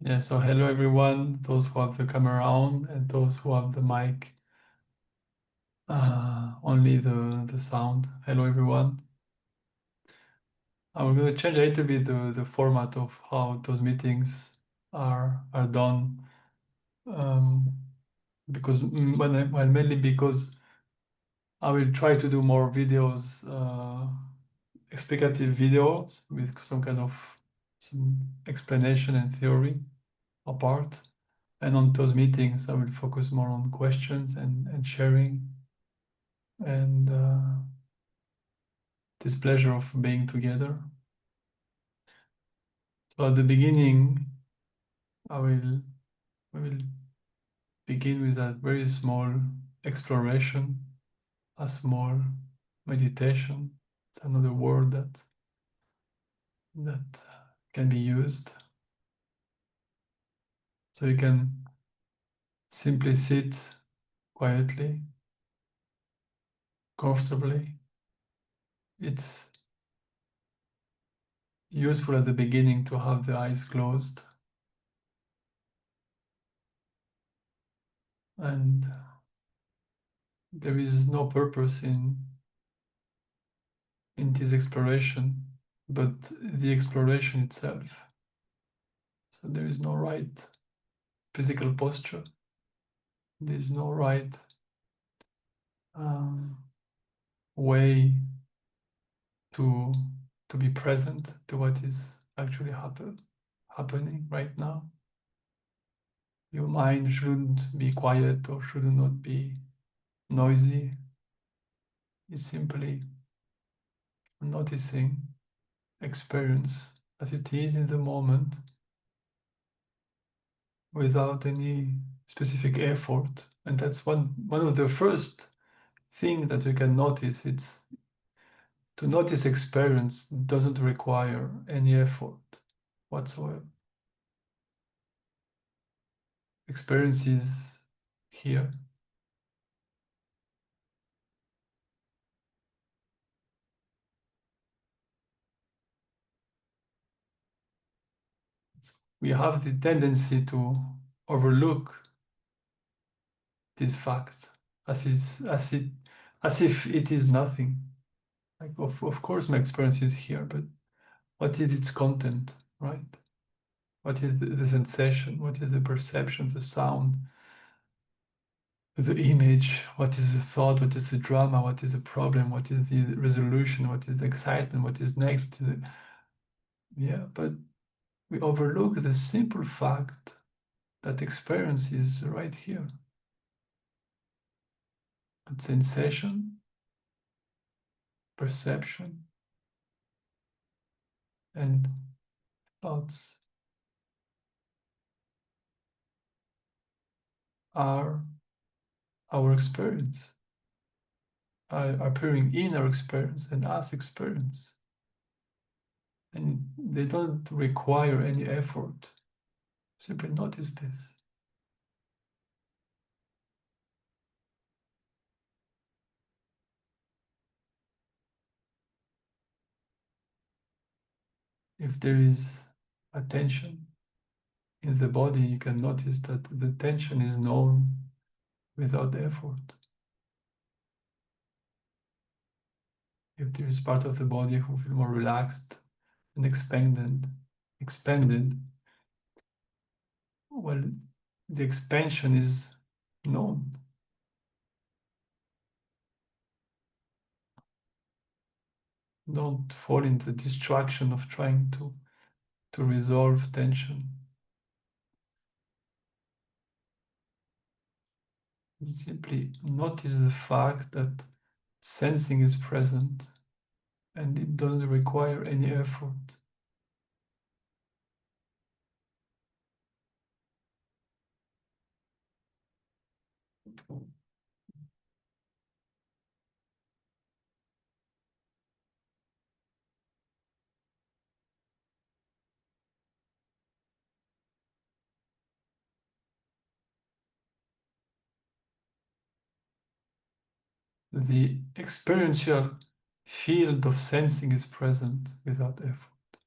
Yeah, so hello everyone, those who have the camera on and those who have the mic, only the sound. Hello everyone. I'm going to change a little bit the format of how those meetings are done, because well, mainly because I will try to do more videos, explicative videos with some kind of some explanation and theory apart. And on those meetings, I will focus more on questions and sharing and this pleasure of being together. So at the beginning, we will begin with a very small exploration, a small meditation. It's another word that can be used. So you can simply sit quietly, comfortably. It's useful at the beginning to have the eyes closed and there is no purpose in this exploration, but the exploration itself. So there is no right physical posture. There is no right um, way to to be present to what is actually happening right now. Your mind shouldn't be quiet or should not be noisy. It's simply noticing experience as it is in the moment without any specific effort. And that's one of the first thing that we can notice. It's to notice experience doesn't require any effort whatsoever. Experience is here. We have the tendency to overlook this fact as if it is nothing. Like of course my experience is here, but what is its content, right? What is the sensation? What is the perception, the sound, the image? What is the thought? What is the drama? What is the problem? What is the resolution? What is the excitement? What is next? What is it? Yeah, but we overlook the simple fact that experience is right here. And sensation, perception, and thoughts are our experience, are appearing in our experience and as experience. And they don't require any effort. Simply notice this. If there is a tension in the body, you can notice that the tension is known without effort. If there is part of the body who feel more relaxed and expanded, well, the expansion is known. Don't fall into the distraction of trying to resolve tension. You simply notice the fact that sensing is present and it doesn't require any effort. The experiential field of sensing is present without effort.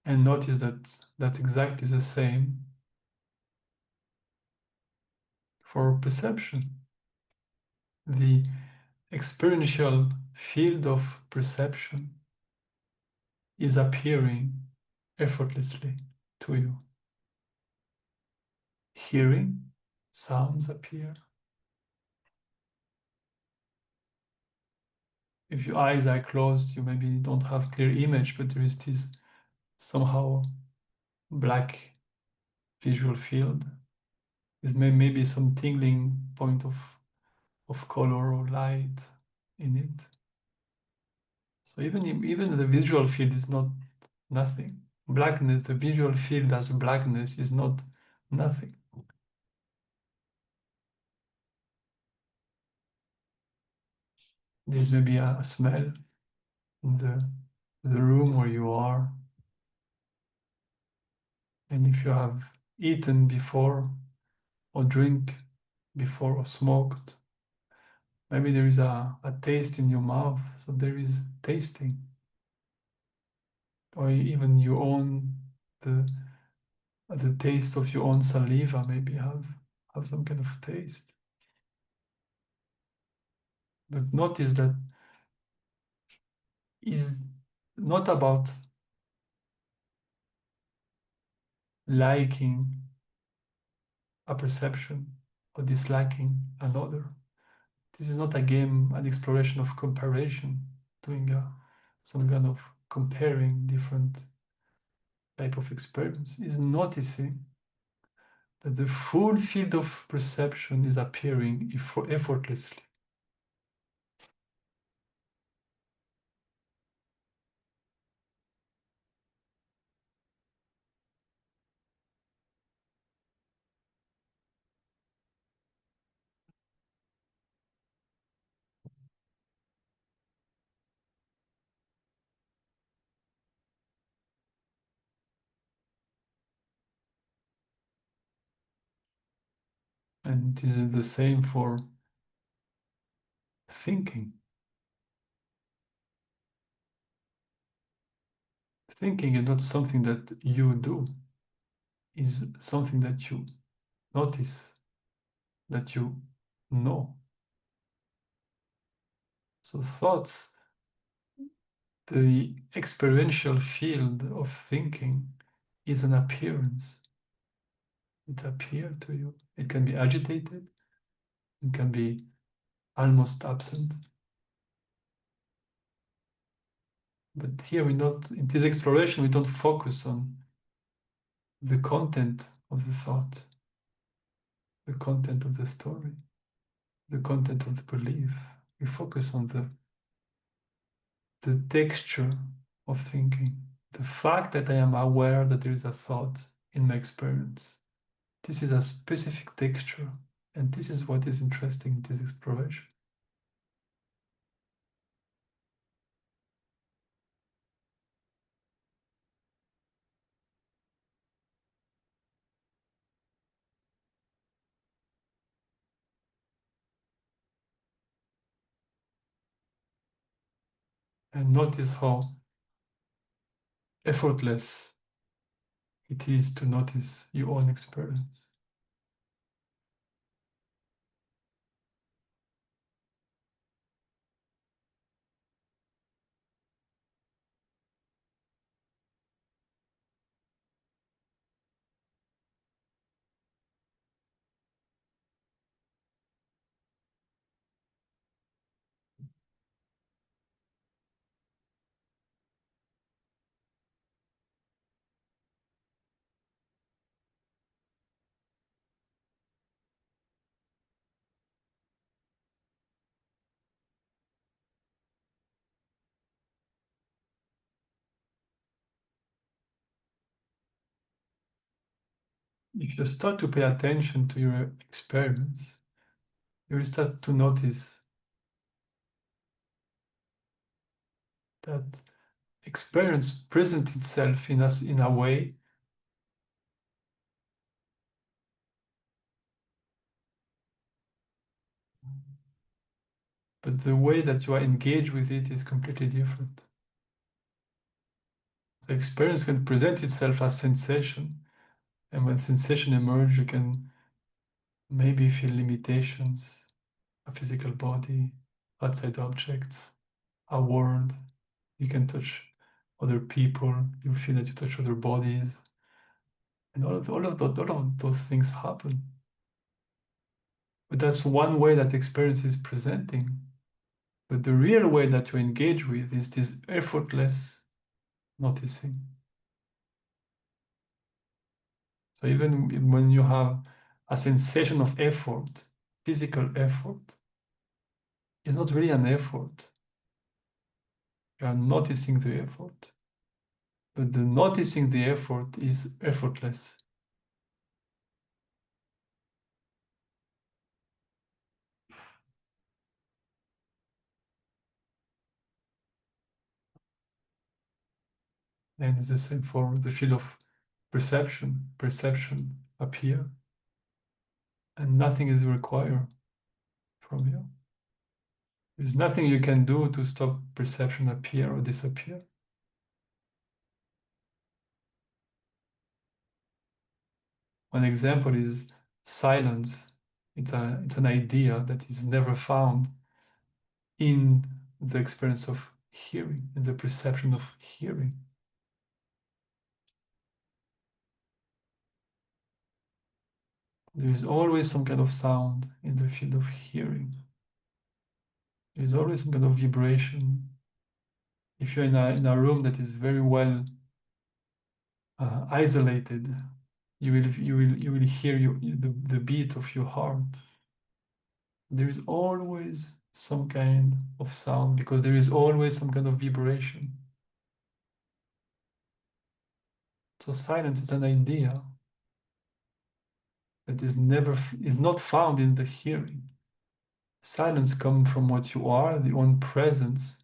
And notice that that's exactly the same for perception. The experiential field of perception is appearing effortlessly to you. Hearing, sounds appear. If your eyes are closed, you maybe don't have clear image, but there is this somehow black visual field. There's maybe some tingling point of color or light in it. So even the visual field is not nothing. Blackness, the visual field as blackness is not nothing. There's maybe a smell in the room where you are. And if you have eaten before or drink before or smoked, maybe there is a taste in your mouth, so there is tasting. Or even your own the taste of your own saliva maybe have some kind of taste. But notice that is not about liking a perception or disliking another. This is not a game, an exploration of comparison, doing some kind of comparing different type of experience. Is noticing that the full field of perception is appearing effortlessly. And it is the same for thinking. Thinking is not something that you do, is something that you notice, that you know. So thoughts, the experiential field of thinking is an appearance. It appears to you. It can be agitated, it can be almost absent. But here we not, in this exploration, we don't focus on the content of the thought, the content of the story, the content of the belief. We focus on the texture of thinking, the fact that I am aware that there is a thought in my experience. This is a specific texture, and this is what is interesting in this exploration. And notice how effortless it is to notice your own experience. If you start to pay attention to your experience, you will start to notice that experience presents itself in us in a way but the way that you are engaged with it is completely different. The experience can present itself as sensation, and when sensation emerge, you can maybe feel limitations, a physical body, outside objects, a world. You can touch other people. You feel that you touch other bodies, and all of those things happen. But that's one way that experience is presenting. But the real way that you engage with is this effortless noticing. So even when you have a sensation of effort, physical effort, it's not really an effort. You are noticing the effort. But the noticing the effort is effortless. And it's the same for the field of perception. Perception appear, and nothing is required from you. There's nothing you can do to stop perception appear or disappear. One example is silence. It's an idea that is never found in the experience of hearing, in the perception of hearing. There is always some kind of sound in the field of hearing. There is always some kind of vibration. If you're in a room that is very well isolated, you will hear the beat of your heart. There is always some kind of sound because there is always some kind of vibration. So silence is an idea that is not found in the hearing. Silence comes from what you are, the own presence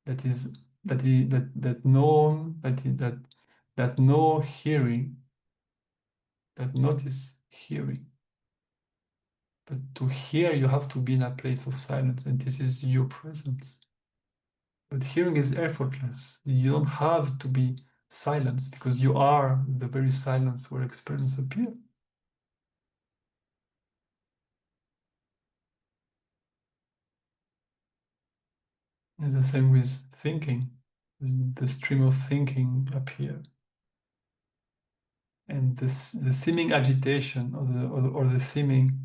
that is that no that no hearing, that notice hearing. But to hear, you have to be in a place of silence, and this is your presence. But hearing is effortless. You don't have to be silenced because you are the very silence where experience appears. It's the same with thinking. The stream of thinking appear, and the seeming agitation or the seeming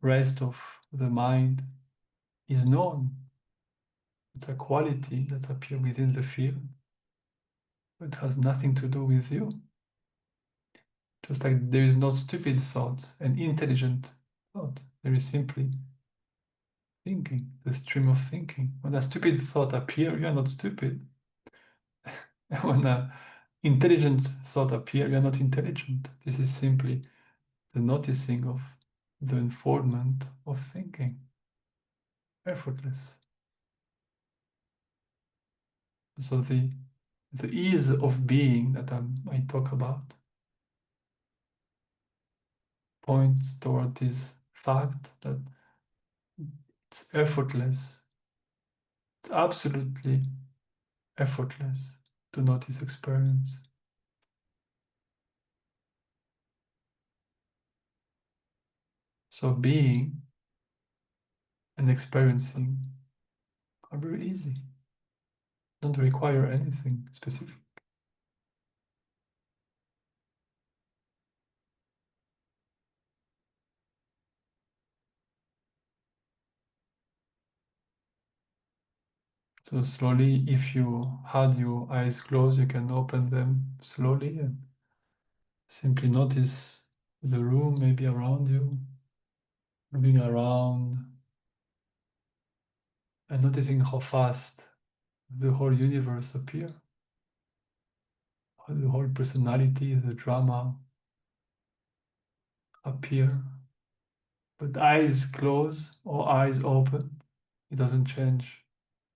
rest of the mind is known. It's a quality that appears within the field. It has nothing to do with you. Just like there is no stupid thought and intelligent thought. There is simply thinking, the stream of thinking. When a stupid thought appears, you are not stupid. When an intelligent thought appears, you are not intelligent. This is simply the noticing of the unfoldment of thinking. Effortless. So the ease of being that I talk about points toward this fact that it's effortless. It's absolutely effortless to notice experience. So being and experiencing are very easy. Don't require anything specific. So slowly, if you had your eyes closed, you can open them slowly and simply notice the room maybe around you, moving around and noticing how fast the whole universe appear, how the whole personality, the drama appear. But eyes closed or eyes open, it doesn't change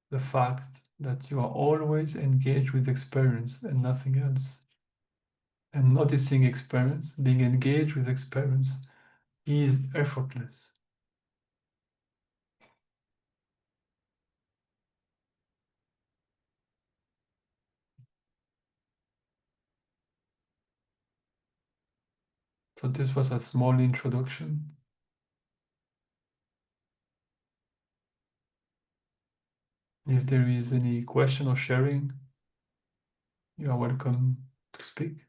the fact that you are always engaged with experience and nothing else. And noticing experience, being engaged with experience, is effortless. So this was a small introduction. If there is any question or sharing, you are welcome to speak.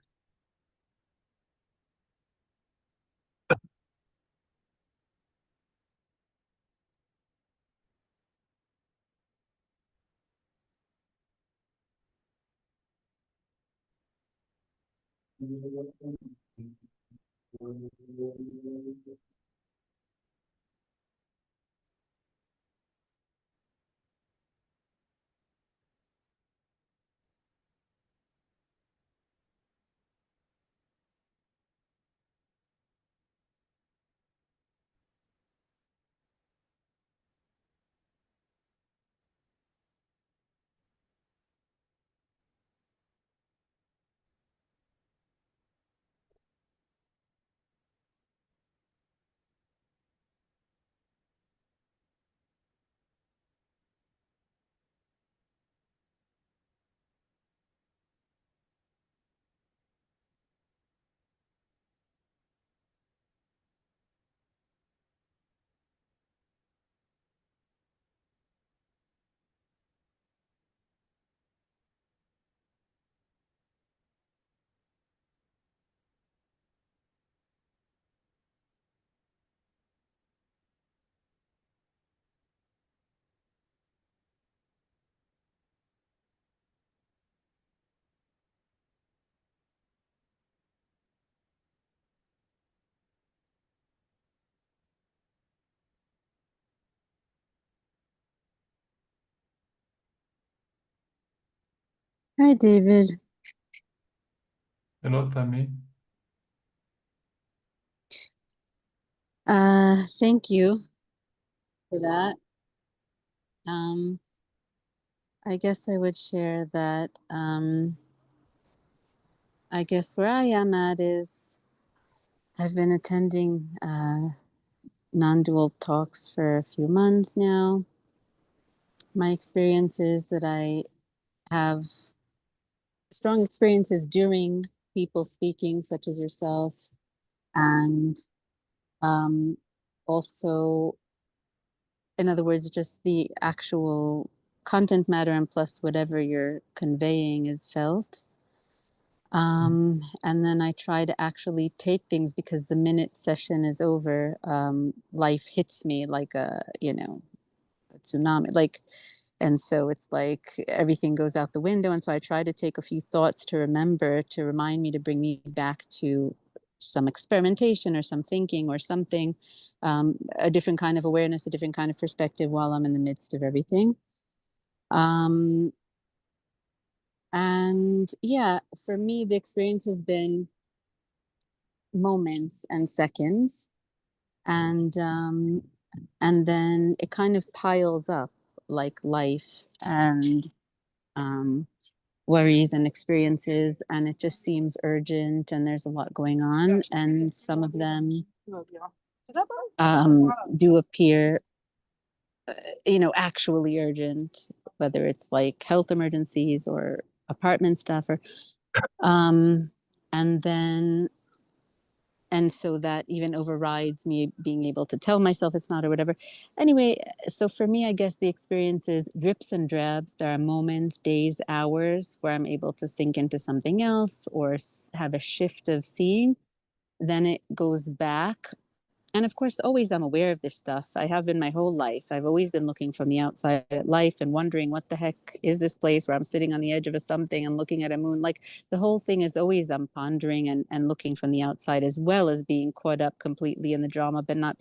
Hi, David. Hello, Tammy. Thank you for that. I guess I would share that I guess where I am at is I've been attending non-dual talks for a few months now. My experience is that I have strong experiences during people speaking, such as yourself, and um, also, in other words, just the actual content matter and plus whatever you're conveying is felt. And then I try to actually take things because the minute session is over, life hits me like a tsunami. And so it's like everything goes out the window. And so I try to take a few thoughts to remember, to remind me, to bring me back to some experimentation or some thinking or something, a different kind of awareness, a different kind of perspective while I'm in the midst of everything. Um, and yeah, for me, the experience has been moments and seconds, and then it kind of piles up like life and um, worries and experiences, and it just seems urgent, and there's a lot going on, and some of them do appear, actually urgent, whether it's like health emergencies or apartment stuff, or um, and then and so that even overrides me being able to tell myself it's not or whatever. Anyway, so for me, I guess the experience is drips and drabs. There are moments, days, hours where I'm able to sink into something else or have a shift of seeing. Then it goes back. And of course, always I'm aware of this stuff. I have been my whole life. I've always been looking from the outside at life and wondering what the heck is this place where I'm sitting on the edge of a something and looking at a moon. Like the whole thing is always I'm pondering and looking from the outside, as well as being caught up completely in the drama, but not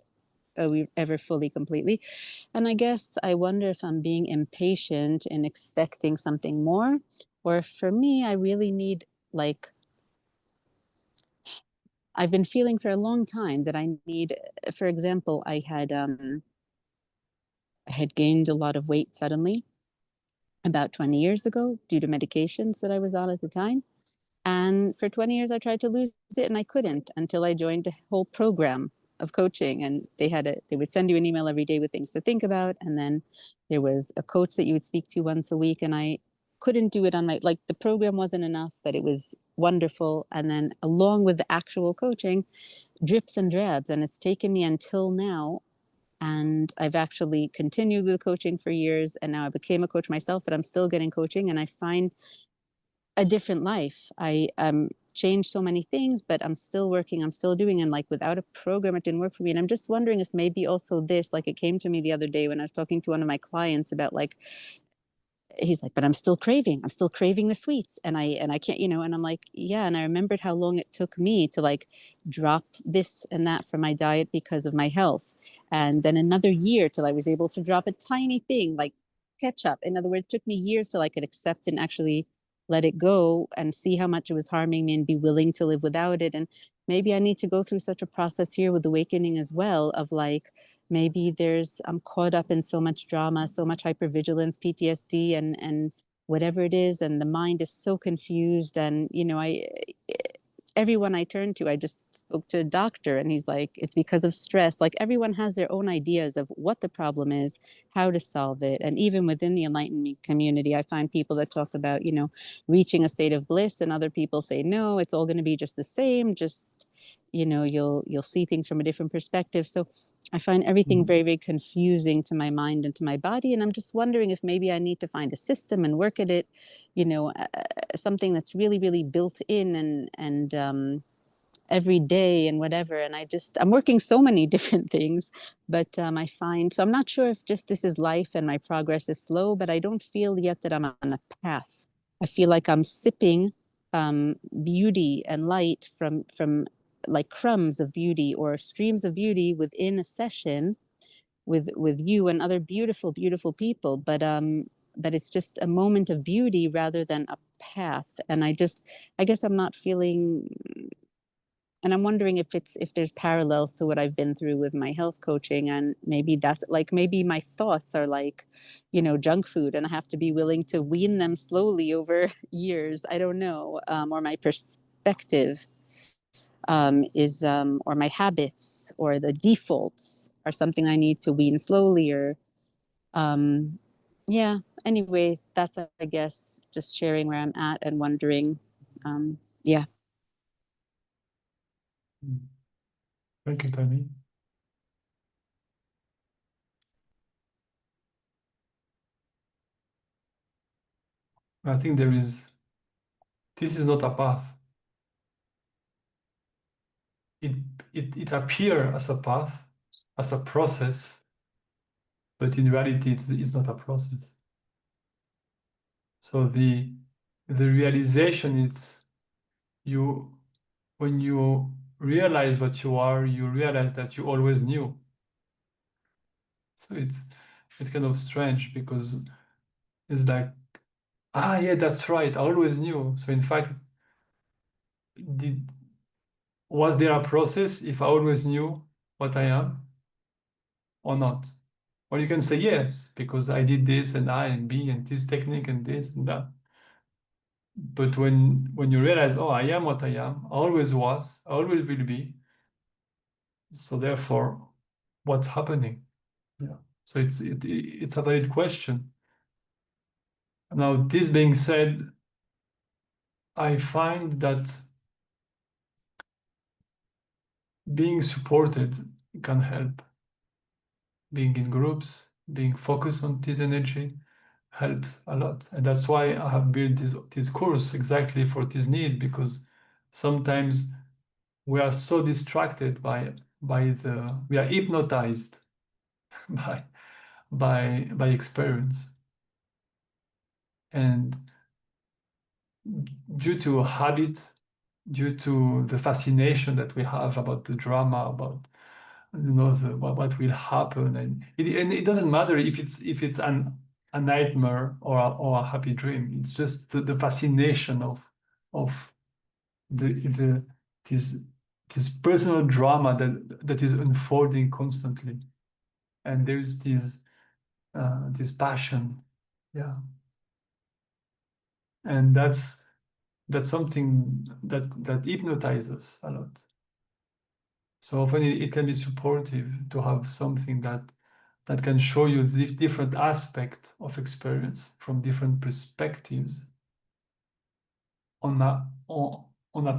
ever fully completely. And I guess I wonder if I'm being impatient and expecting something more, or for me, I really need, like, I've been feeling for a long time that I need, for example, I had gained a lot of weight suddenly about 20 years ago due to medications that I was on at the time. And for 20 years, I tried to lose it and I couldn't until I joined a whole program of coaching. And they would send you an email every day with things to think about. And then there was a coach that you would speak to once a week. And couldn't do it on my, like, the program wasn't enough, but it was wonderful. And then along with the actual coaching, drips and drabs. And it's taken me until now. And I've actually continued with coaching for years. And now I became a coach myself, but I'm still getting coaching. And I find a different life. I changed so many things, but I'm still working, I'm still doing. And like without a program, it didn't work for me. And I'm just wondering if maybe also this, like it came to me the other day when I was talking to one of my clients about like, he's like, but I'm still craving the sweets. And I can't, and I'm like, yeah. And I remembered how long it took me to like drop this and that from my diet because of my health. And then another year till I was able to drop a tiny thing like ketchup. In other words, it took me years till I could accept and actually let it go and see how much it was harming me and be willing to live without it. And maybe I need to go through such a process here with awakening as well, of like, maybe I'm caught up in so much drama, so much hypervigilance, PTSD, and whatever it is, and the mind is so confused. And everyone I turn to, I just spoke to a doctor, and he's like, it's because of stress. Like everyone has their own ideas of what the problem is, how to solve it. And even within the enlightenment community, I find people that talk about reaching a state of bliss, and other people say no, it's all going to be just the same. Just you'll see things from a different perspective. So I find everything very, very confusing to my mind and to my body. And I'm just wondering if maybe I need to find a system and work at it, something that's really, really built in and every day and whatever. And I'm working so many different things, but I find, so I'm not sure if just this is life and my progress is slow, but I don't feel yet that I'm on a path. I feel like I'm sipping beauty and light from like crumbs of beauty or streams of beauty within a session with you and other beautiful, beautiful people. But it's just a moment of beauty rather than a path. And I guess I'm not feeling, and I'm wondering if there's parallels to what I've been through with my health coaching. And maybe that's like, maybe my thoughts are like, junk food, and I have to be willing to wean them slowly over years. I don't know. Or my perspective or my habits or the defaults are something I need to wean slowly. Or um, yeah. Anyway, that's, I guess, just sharing where I'm at and wondering. Yeah. Thank you, Tammy. I think this is not a path. It appears as a path, as a process, but in reality, it's not a process. So the realization, it's when you realize what you are, you realize that you always knew. So it's kind of strange, because it's like, yeah, that's right, I always knew. So in fact, was there a process if I always knew what I am or not? Or you can say yes, because I did this and I and B and this technique and this and that. But when you realize, oh, I am what I am, I always was, I always will be. So therefore, what's happening? Yeah. So it's a valid question. Now, this being said, I find that being supported can help. Being in groups, being focused on this energy helps a lot. And that's why I have built this course exactly for this need, because sometimes we are so distracted we are hypnotized by experience. And due to habit, due to the fascination that we have about the drama, about what will happen, and it doesn't matter if it's a nightmare or a happy dream. It's just the fascination of the this this personal drama that is unfolding constantly, and there's this passion, yeah, and that's something that hypnotizes a lot. So often it can be supportive to have something that can show you the different aspects of experience from different perspectives on a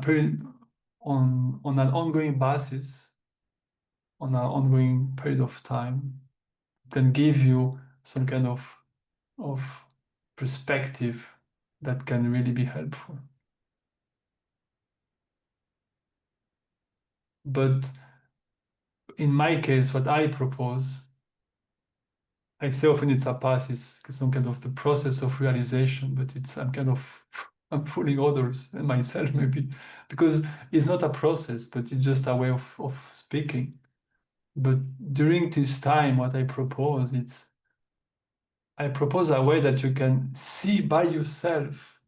period, on an ongoing basis, on an ongoing period of time, can give you some kind of perspective that can really be helpful. But in my case, what I propose, I say often it's a path, it's some kind of the process of realization, but I'm fooling others and myself maybe, because it's not a process, but it's just a way of speaking. But during this time, what I propose a way that you can see by yourself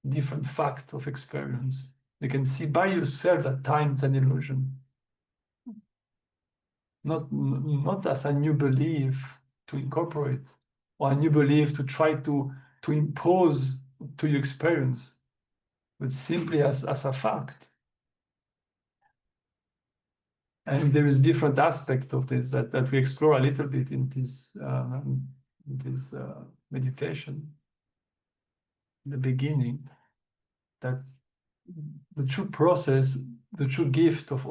different facts of experience. You can see by yourself that time is an illusion, not as a new belief to incorporate or a new belief to try to impose to your experience, but simply as a fact. And there is different aspects of this that we explore a little bit in this meditation, in the beginning, that the true process, the true gift of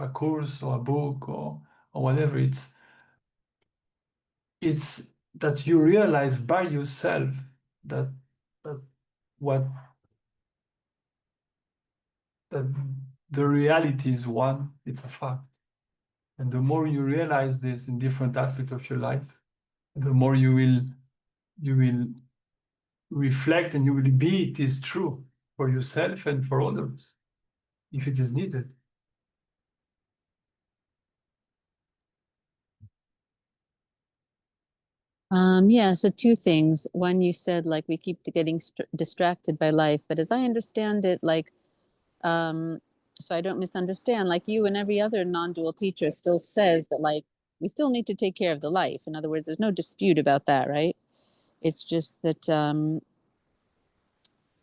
a course or a book or whatever, it's that you realize by yourself that that what that the reality is one, it's a fact. And the more you realize this in different aspects of your life, the more you will reflect and you will be it is true for yourself and for others if it is needed. Yeah, so two things. One, you said like we keep getting distracted by life, but as I understand it, like, so I don't misunderstand, like you and every other non-dual teacher still says that like we still need to take care of the life. In other words, there's no dispute about that, right? It's just that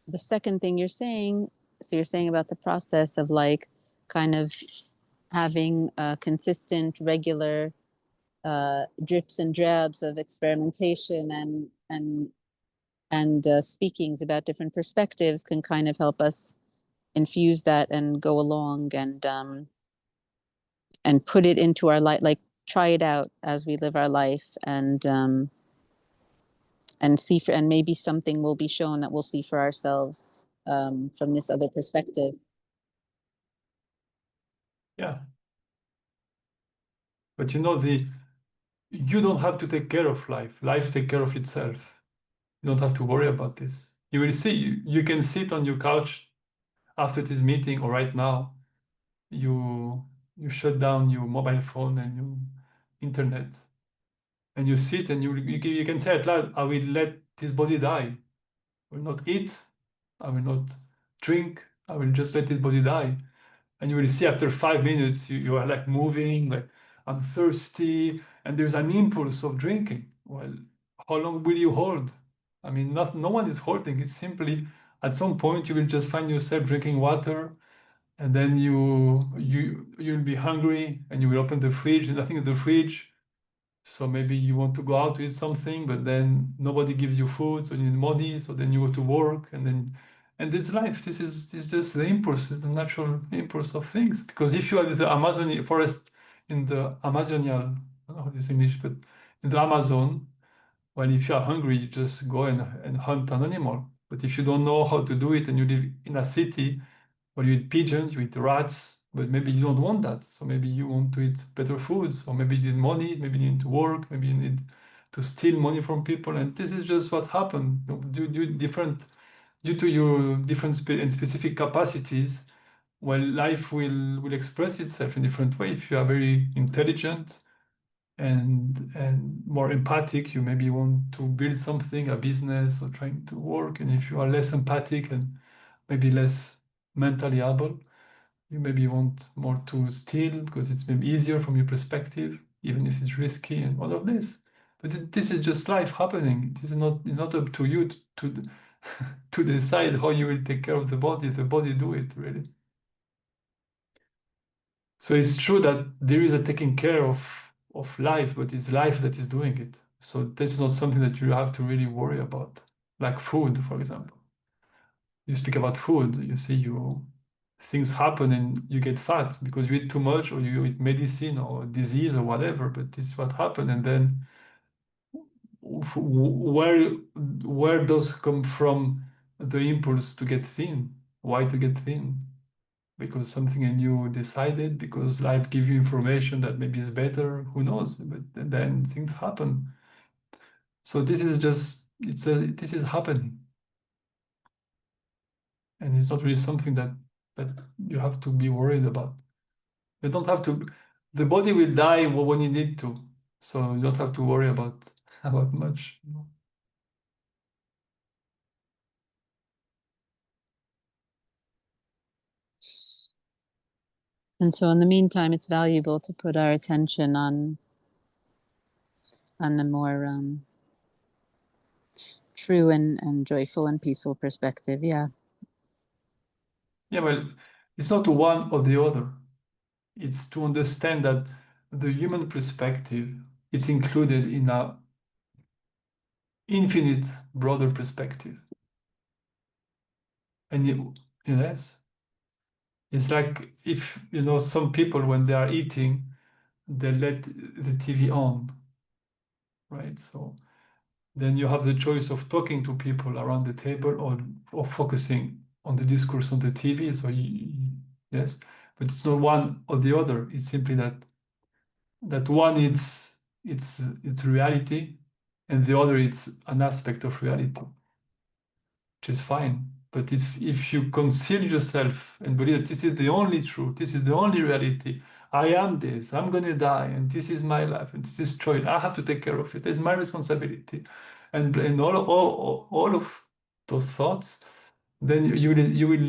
the second thing you're saying, so you're saying about the process of like kind of having a consistent, regular drips and drabs of experimentation and speakings about different perspectives can kind of help us infuse that and go along and put it into our life, like try it out as we live our life and see for, and maybe something will be shown that we'll see for ourselves from this other perspective. Yeah. But you don't have to take care of life. Life take care of itself. You don't have to worry about this. You will see, you can sit on your couch after this meeting or right now. You shut down your mobile phone and your internet, and you sit and you can say out loud, I will let this body die. I will not eat. I will not drink. I will just let this body die. And you will see after 5 minutes, you are like moving, like I'm thirsty, and there's an impulse of drinking. Well, how long will you hold? I mean, no one is holding. It's simply at some point you will just find yourself drinking water, and then you'll be hungry, and you will open the fridge, and nothing in the fridge. So maybe you want to go out to eat something, but then nobody gives you food, so you need money. So then you go to work, and this life. This is just the impulse, is the natural impulse of things. Because if you are in the Amazon forest, in the Amazonian, I don't know how this English, but in the Amazon, well, if you are hungry, you just go and hunt an animal. But if you don't know how to do it and you live in a city, well, you eat pigeons, you eat rats, but maybe you don't want that. So maybe you want to eat better foods, or maybe you need money, maybe you need to work, maybe you need to steal money from people. And this is just what happened. Due to your different and specific capacities, well, life will express itself in different way. If you are very intelligent and more empathic, you maybe want to build something, a business, or trying to work. And if you are less empathic and maybe less mentally able, you maybe want more to steal because it's maybe easier from your perspective, even if it's risky and all of this. But this is just life happening. It's not up to you to to decide how you will take care of the body. The body do it really. So it's true that there is a taking care of life, but it's life that is doing it. So that's not something that you have to really worry about. Like food, for example. You speak about food, you see, things happen and you get fat because you eat too much or you eat medicine or disease or whatever, but this is what happened. And then where does come from the impulse to get thin? Why to get thin? Because something in you decided, because life give you information that maybe is better, who knows? But then things happen. So this is just this is happening, and it's not really something that you have to be worried about. You don't have to. The body will die when you need to, so you don't have to worry about about much. And so in the meantime, it's valuable to put our attention on the more true and joyful and peaceful perspective. Yeah. Yeah, well, it's not one or the other. It's to understand that the human perspective is included in a infinite broader perspective. And yes, it's like if some people when they are eating, they let the TV on, right? So then you have the choice of talking to people around the table or focusing on the discourse on the TV. So yes, but it's not one or the other. It's simply that one it's reality, and the other it's an aspect of reality, which is fine. But if you conceal yourself and believe that this is the only truth, this is the only reality, I am this, I'm gonna die, and this is my life, and this is choice, I have to take care of it, it's my responsibility, and all of those thoughts, then you will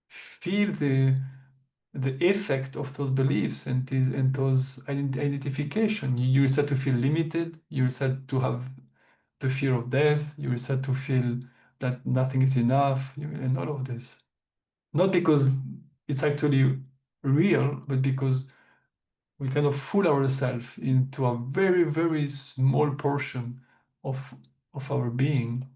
feel the effect of those beliefs and those identification. You start to feel limited. You start to have the fear of death. You start to feel that nothing is enough, and all of this. Not because it's actually real, but because we kind of fool ourselves into a very, very small portion of our being.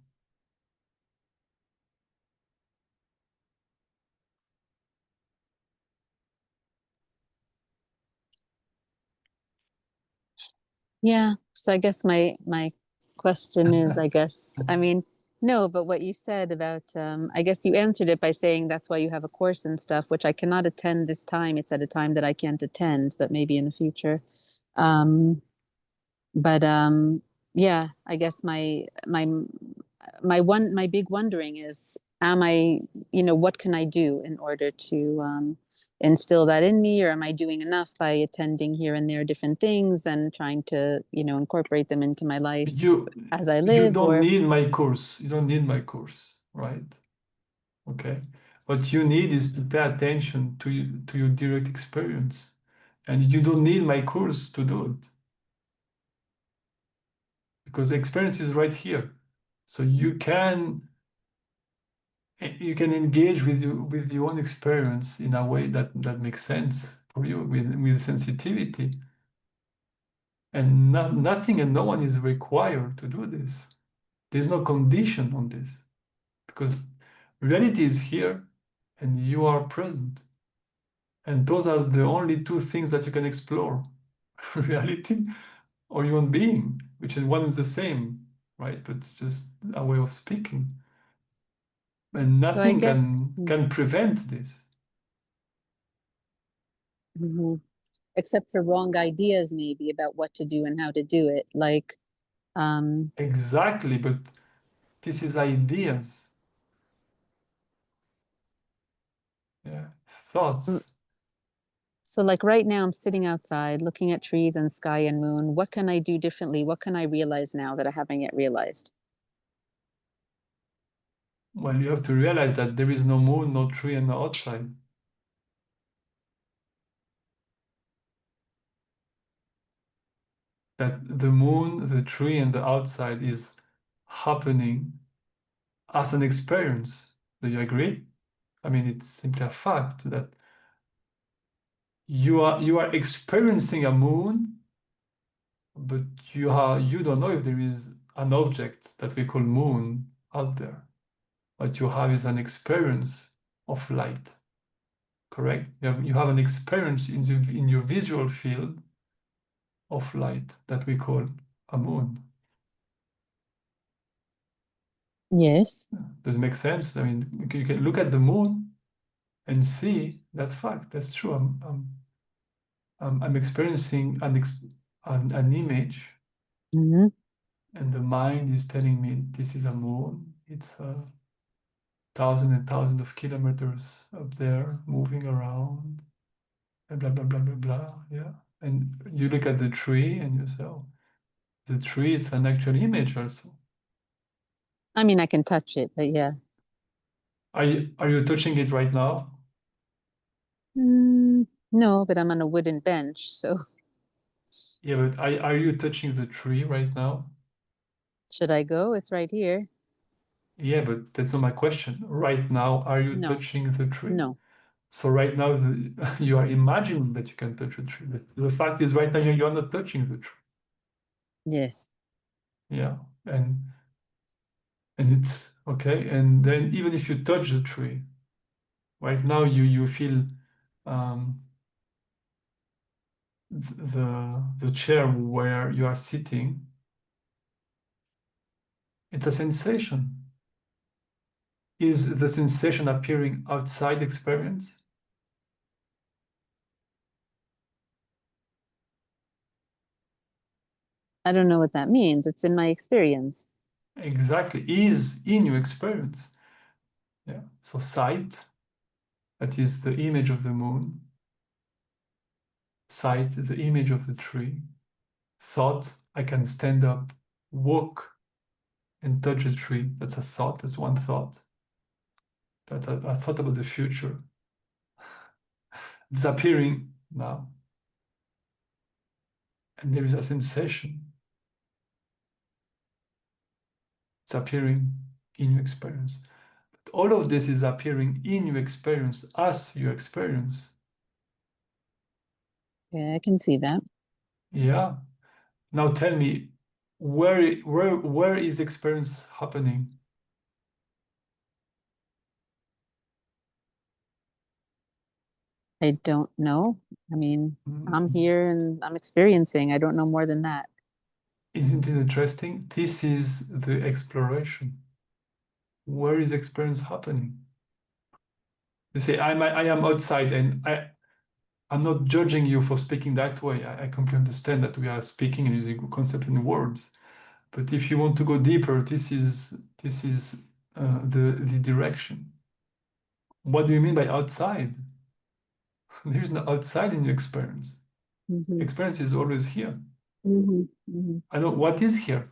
Yeah. So I guess my question is, I guess, I mean, no, but what you said about, I guess you answered it by saying that's why you have a course and stuff, which I cannot attend this time. It's at a time that I can't attend, but maybe in the future. Um, but yeah, I guess my big wondering is, am I, what can I do in order to instill that in me, or am I doing enough by attending here and there different things and trying to, incorporate them into my life you as I you live? don't Or need my course. You don't need my course, right? Okay. What you need is to pay attention to your direct experience. And you don't need my course to do it because the experience is right here. So you can engage with your own experience in a way that makes sense for you with sensitivity. And nothing and no one is required to do this. There's no condition on this because reality is here and you are present. And those are the only two things that you can explore, reality or your own being, which is one is the same, right? But it's just a way of speaking. And so I nothing guess, can prevent this. mhm, except for wrong ideas maybe about what to do and how to do it. Like, um, Exactly, but this is ideas, yeah, thoughts. so like right now I'm sitting outside looking at trees and sky and moon. What can I do differently? What can I realize now that I haven't yet realized? Well, you have to realize that there is no moon, no tree, and no outside. That the moon, the tree, and the outside is happening as an experience. Do you agree? I mean, it's simply a fact that you are experiencing a moon, but you don't know if there is an object that we call moon out there. What you have is an experience of light, correct? You have an experience in your visual field of light that we call a moon. Yes. Does it make sense? I mean, you can look at the moon and see that fact. That's true. I'm experiencing an image, Mm-hmm. and the mind is telling me this is a moon. It's a thousand and thousands of kilometers up there, moving around, and blah blah blah blah blah. Yeah, and you look at the tree, and you say, "Oh, the tree. It's an actual image also." I mean, I can touch it, but yeah. Are you touching it right now? No, but I'm on a wooden bench, so Yeah, but are you touching the tree right now? should I go? It's right here. Yeah, but that's not my question. Right now, are you No, touching the tree? no. So right now, you are imagining that you can touch a tree. But the fact is, right now, you're not touching the tree. Yes. Yeah, and it's okay. And then even if you touch the tree, right now, you feel um, the chair where you are sitting. It's a sensation. Is the sensation appearing outside experience? I don't know what that means. It's in my experience. Exactly, is in your experience. Yeah. So sight, that is the image of the moon. Sight, the image of the tree. Thought, I can stand up, walk, and touch a tree. That's a thought. That's one thought. That's a thought about the future. It's appearing now. And there is a sensation. It's appearing in your experience. But all of this is appearing in your experience as your experience. Yeah, I can see that. Yeah. Now tell me, where is experience happening? I don't know. I mean, I'm Mm, here and I'm experiencing. I don't know more than that. Isn't it interesting? This is the exploration. Where is experience happening? You say, I am outside, and I'm not judging you for speaking that way. I completely understand that we are speaking and using concept and words. But if you want to go deeper, this is the direction. What do you mean by outside? There is no outside in your experience. Mm-hmm. Experience is always here. Mm-hmm. Mm-hmm. I know what is here.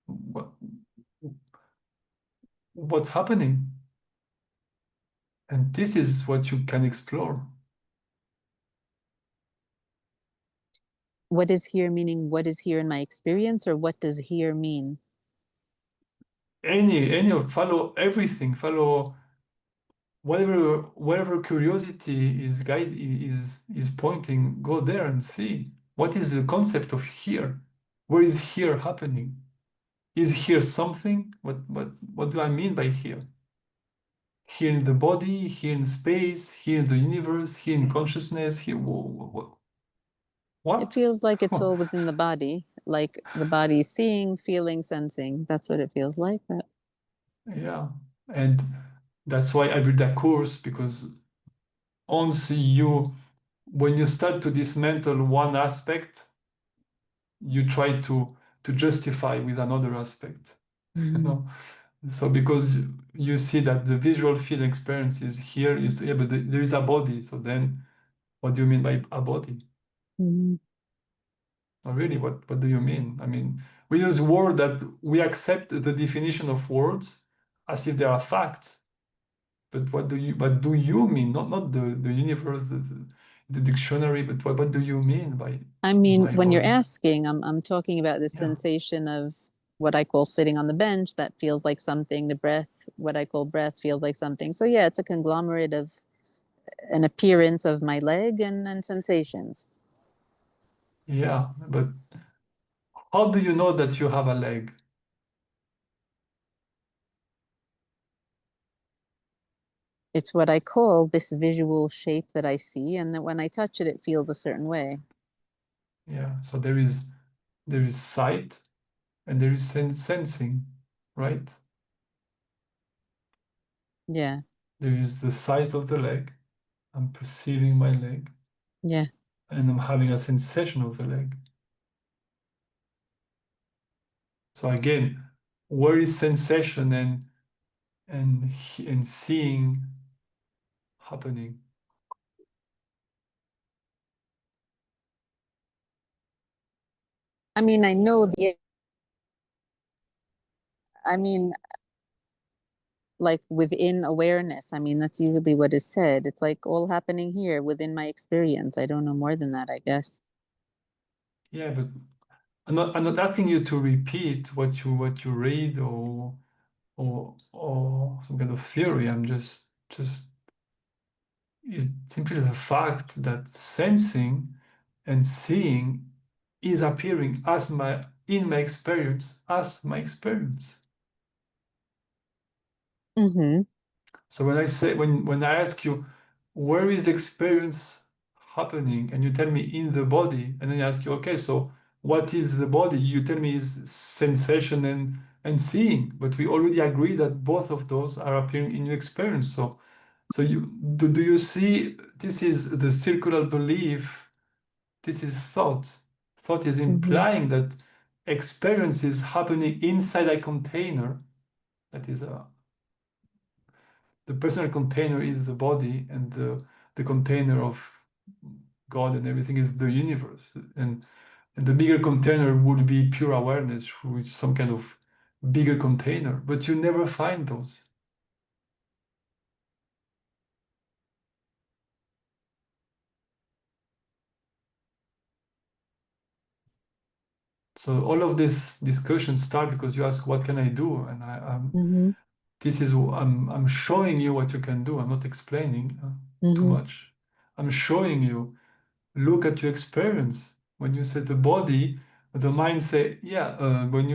What, what's happening? And this is what you can explore. What is here meaning what is here in my experience, or what does here mean? Any of follow everything, follow whatever curiosity is pointing, go there and see. What is the concept of here? Where is here happening? Is here something? What do I mean by here? Here in the body, here in space, here in the universe, here in consciousness, here It what? feels like it's all within the body, like the body seeing, feeling, sensing. That's what it feels like. But Yeah, and that's why I built that course, because once when you start to dismantle one aspect, you try to justify with another aspect. You mm-hmm. know, so because you see that the visual field experience is here, you say, yeah, but there is a body. So then, what do you mean by a body? Mm-hmm. Or really, what do you mean? I mean, we use word that we accept the definition of words as if they are facts. But what do you mean? Not the universe, the dictionary, but what do you mean by I mean, my when you're body? asking, I'm talking about the Yeah. sensation of what I call sitting on the bench. That feels like something. The breath, what I call breath, feels like something. So yeah, it's a conglomerate of an appearance of my leg and sensations. Yeah, but how do you know that you have a leg? It's what I call this visual shape that I see, and that when I touch it, it feels a certain way. Yeah, so there is sight and there is sensing, right? Yeah, There is the sight of the leg. I'm perceiving my leg yeah. and I'm having a sensation of the leg. So again, where is sensation and seeing happening? I mean, I mean, like within awareness. I mean, that's usually what is said. It's like all happening here within my experience. I don't know more than that, I guess. Yeah, but I'm not asking you to repeat what you read or some kind of theory. I'm just it's simply the fact that sensing and seeing is appearing as my in my experience as my experience. Mm-hmm. So when I ask you where is experience happening and you tell me in the body and then I ask you okay so what is the body you tell me is sensation and seeing but we already agree that both of those are appearing in your experience so do you see this is the circular belief. This is thought. Thought is Mm-hmm. implying that experience is happening inside a container. That is the personal container is the body, and the container of God and everything is the universe. And the bigger container would be pure awareness, which is some kind of bigger container. But you never find those. So all of this discussion start because you ask, "What can I do?" And Mm-hmm. this is I'm showing you what you can do. I'm not explaining too Mm-hmm. much. I'm showing you. Look at your experience. When you say the body, the mind say, yeah. When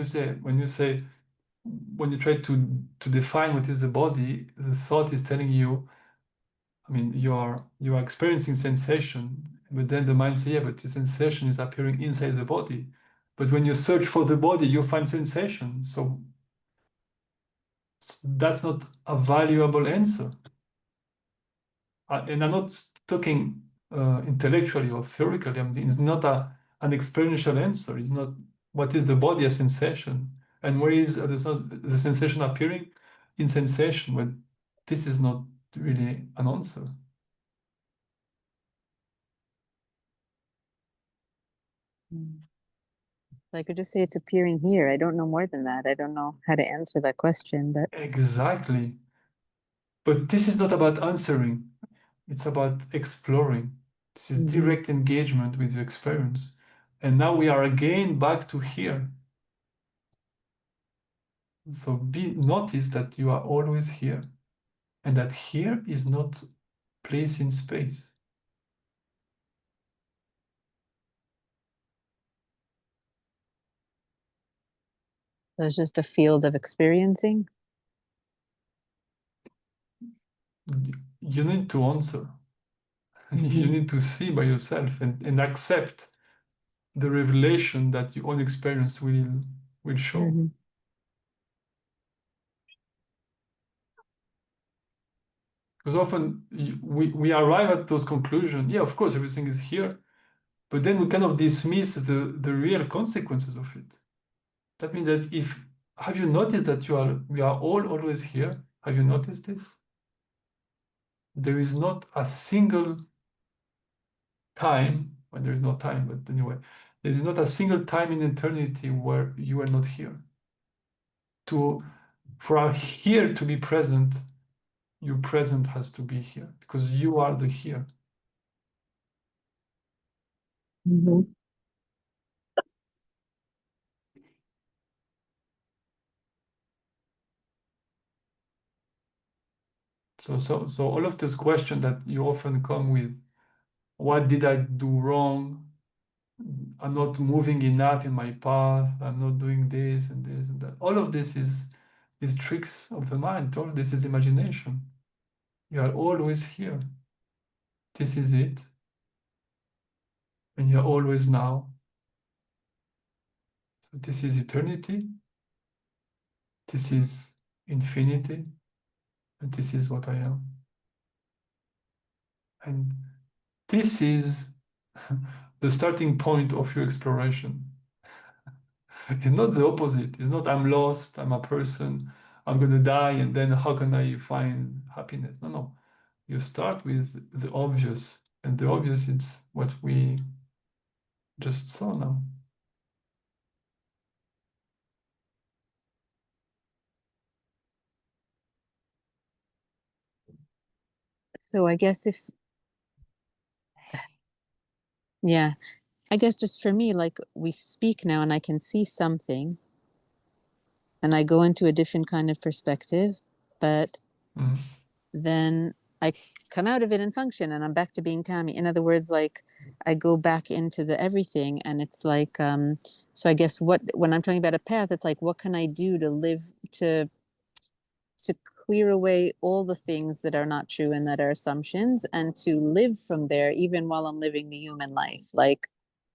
you try to define what is the body, the thought is telling you. I mean, you are experiencing sensation, but then the mind say, yeah, but the sensation is appearing inside the body. But when you search for the body, you find sensation. So that's not a valuable answer. And I'm not talking intellectually or theoretically. I mean, it's not an experiential answer. It's not what is the body a sensation and where is the sensation appearing in sensation. But this is not really an answer. I could just say it's appearing here. I don't know more than that. I don't know how to answer that question, but Exactly. But this is not about answering. It's about exploring. This is mm-hmm. direct engagement with your experience. And now we are again back to here. So notice that you are always here and that here is not place in space. It's just a field of experiencing. You need to answer. You Mm-hmm. need to see by yourself and accept the revelation that your own experience will show. Mm-hmm. Because often we arrive at those conclusions. Yeah, of course, everything is here, but then we kind of dismiss the real consequences of it. That means that if have you noticed that we are all always here? Have you noticed this? There is not a single time when there is no time, but anyway, there is not a single time in eternity where you are not here. For our here to be present, your present has to be here because you are the here. Mm-hmm. So all of those questions that you often come with, what did I do wrong? I'm not moving enough in my path. I'm not doing this and this and that. All of this is tricks of the mind. All of this is imagination. You are always here. This is it. And you're always now. So this is eternity. This is infinity. And this is what I am. And this is the starting point of your exploration. It's not the opposite. It's not I'm lost, I'm a person, I'm going to die, and then how can I find happiness? No, no. You start with the obvious, and the obvious is what we just saw now. So I guess if, yeah, I guess just for me, like we speak now and I can see something and I go into a different kind of perspective, but Mm. then I come out of it and function and I'm back to being Tammy. In other words, like I go back into the everything and it's like, so I guess when I'm talking about a path, it's like, what can I do to live, to clear away all the things that are not true and that are assumptions and to live from there, even while I'm living the human life. Like,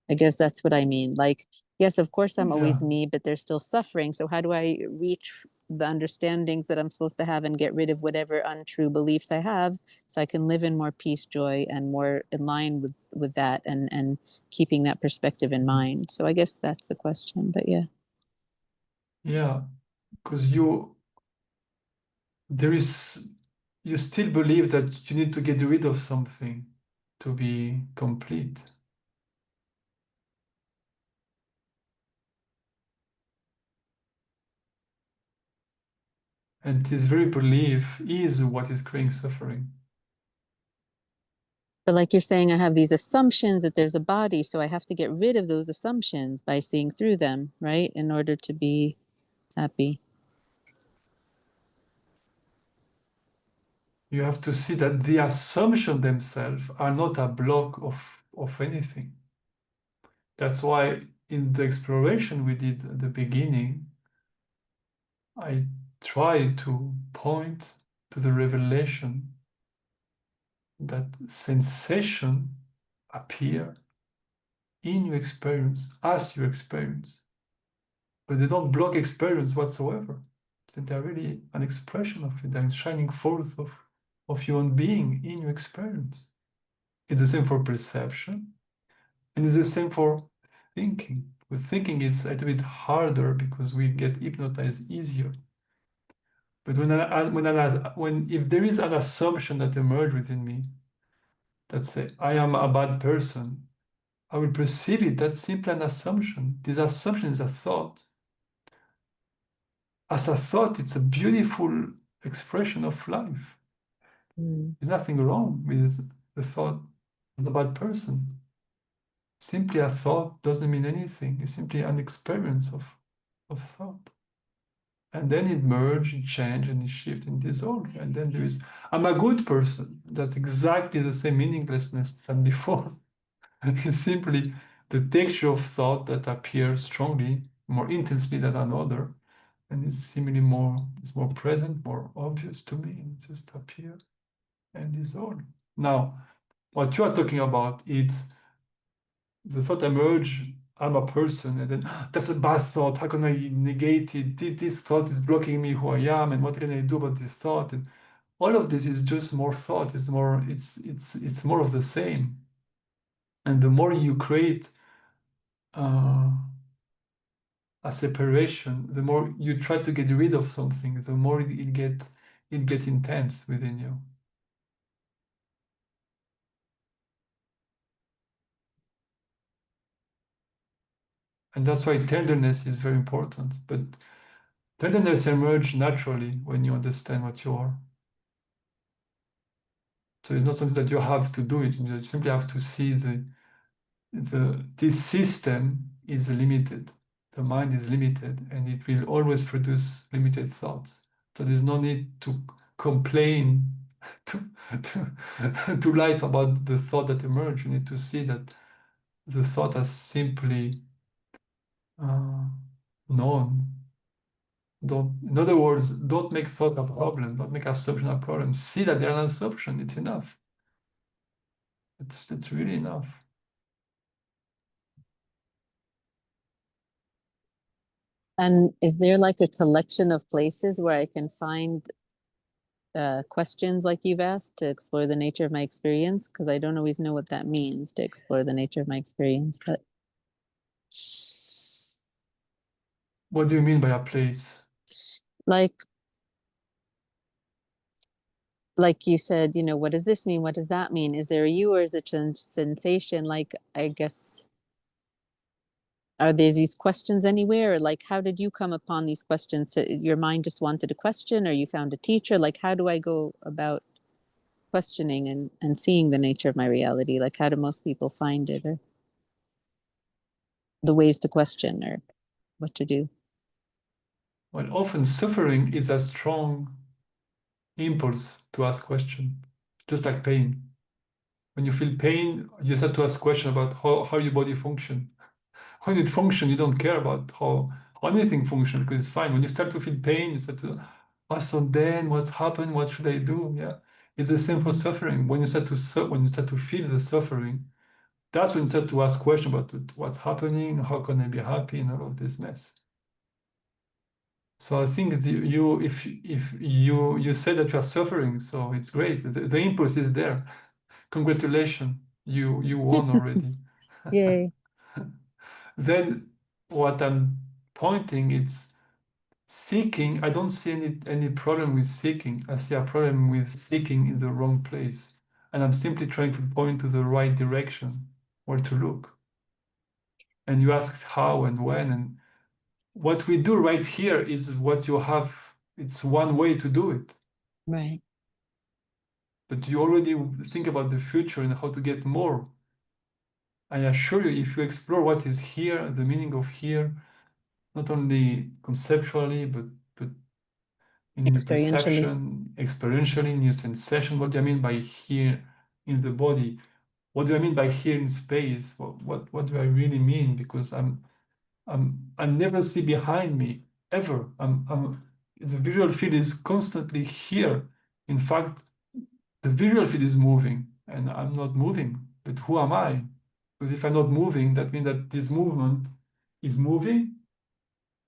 I guess that's what I mean. Like, yes, of course, I'm Yeah, always me, but there's still suffering. So, how do I reach the understandings that I'm supposed to have and get rid of whatever untrue beliefs I have so I can live in more peace, joy, and more in line with that and keeping that perspective in mind? So, I guess that's the question. But yeah. yeah, because there is, you still believe that you need to get rid of something to be complete. And this very belief is what is creating suffering. But like you're saying, I have these assumptions that there's a body, so I have to get rid of those assumptions by seeing through them, right? In order to be happy. You have to see that the assumption themselves are not a block of anything. That's why in the exploration we did at the beginning, I try to point to the revelation that sensation appear in your experience as your experience, but they don't block experience whatsoever. They're really an expression of it. They're shining forth of your own being in your experience. It's the same for perception, and it's the same for thinking. With thinking, it's a little bit harder because we get hypnotized easier. But when if there is an assumption that emerges within me that say I am a bad person, I will perceive it. That's simply an assumption. This assumption is a thought. As a thought, it's a beautiful expression of life. Mm. There's nothing wrong with the thought of a bad person. Simply a thought doesn't mean anything. It's simply an experience of thought. And then it merge, it change, and it shift and dissolve. And then there is, I'm a good person. That's exactly the same meaninglessness than before. It's simply the texture of thought that appears strongly, more intensely than another. And it's more present, more obvious to me. It just appear and dissolve. Now, what you are talking about, it's the thought emerge, I'm a person, and then that's a bad thought. How can I negate it? This thought is blocking me who I am, and what can I do about this thought? And all of this is just more thought. It's more of the same. And the more you create uh, a separation, the more you try to get rid of something, the more it get intense within you. And that's why tenderness is very important. But tenderness emerges naturally when you understand what you are. So it's not something that you have to do it. You simply have to see this system is limited. The mind is limited and it will always produce limited thoughts. So there's no need to complain to to life about the thought that emerged. You need to see that the thought as simply known. Don't, in other words, don't make thought a problem. Don't make assumption a problem. See that they're an assumption. It's enough. It's really enough. And is there like a collection of places where I can find questions like you've asked to explore the nature of my experience? Because I don't always know what that means to explore the nature of my experience. But What do you mean by a place? like you said, you know, what does this mean? What does that mean? Is there a you or is it a sensation? Like, I guess, are there these questions anywhere? Or like, how did you come upon these questions? So your mind just wanted a question, or you found a teacher? Like, how do I go about questioning and seeing the nature of my reality? Like, how do most people find it, or the ways to question, or what to do? Well, often suffering is a strong impulse to ask question, just like pain. When you feel pain, you start to ask question about how your body function. When it function, you don't care about how anything function because it's fine. When you start to feel pain, you start to, oh, so then what's happened? What should I do? Yeah, it's the same for suffering. When you start to when you start to feel the suffering, that's when you start to ask question about what's happening, how can I be happy, and all of this mess. So I think you, if you say that you are suffering, so it's great. The impulse is there. Congratulations, you won already. Yay. Then what I'm pointing, it's seeking. I don't see any problem with seeking. I see a problem with seeking in the wrong place. And I'm simply trying to point to the right direction where to look. And you ask how and when, and what we do right here is what you have. It's one way to do it. Right. But you already think about the future and how to get more. I assure you, if you explore what is here, the meaning of here, not only conceptually, but in your Experientially. perception, experientially, in your sensation, what do I mean by here in the body? What do I mean by here in space? What do I really mean? Because I never see behind me ever. The visual field is constantly here. In fact, the visual field is moving and I'm not moving. But who am I? Because if I'm not moving, that means that this movement is moving.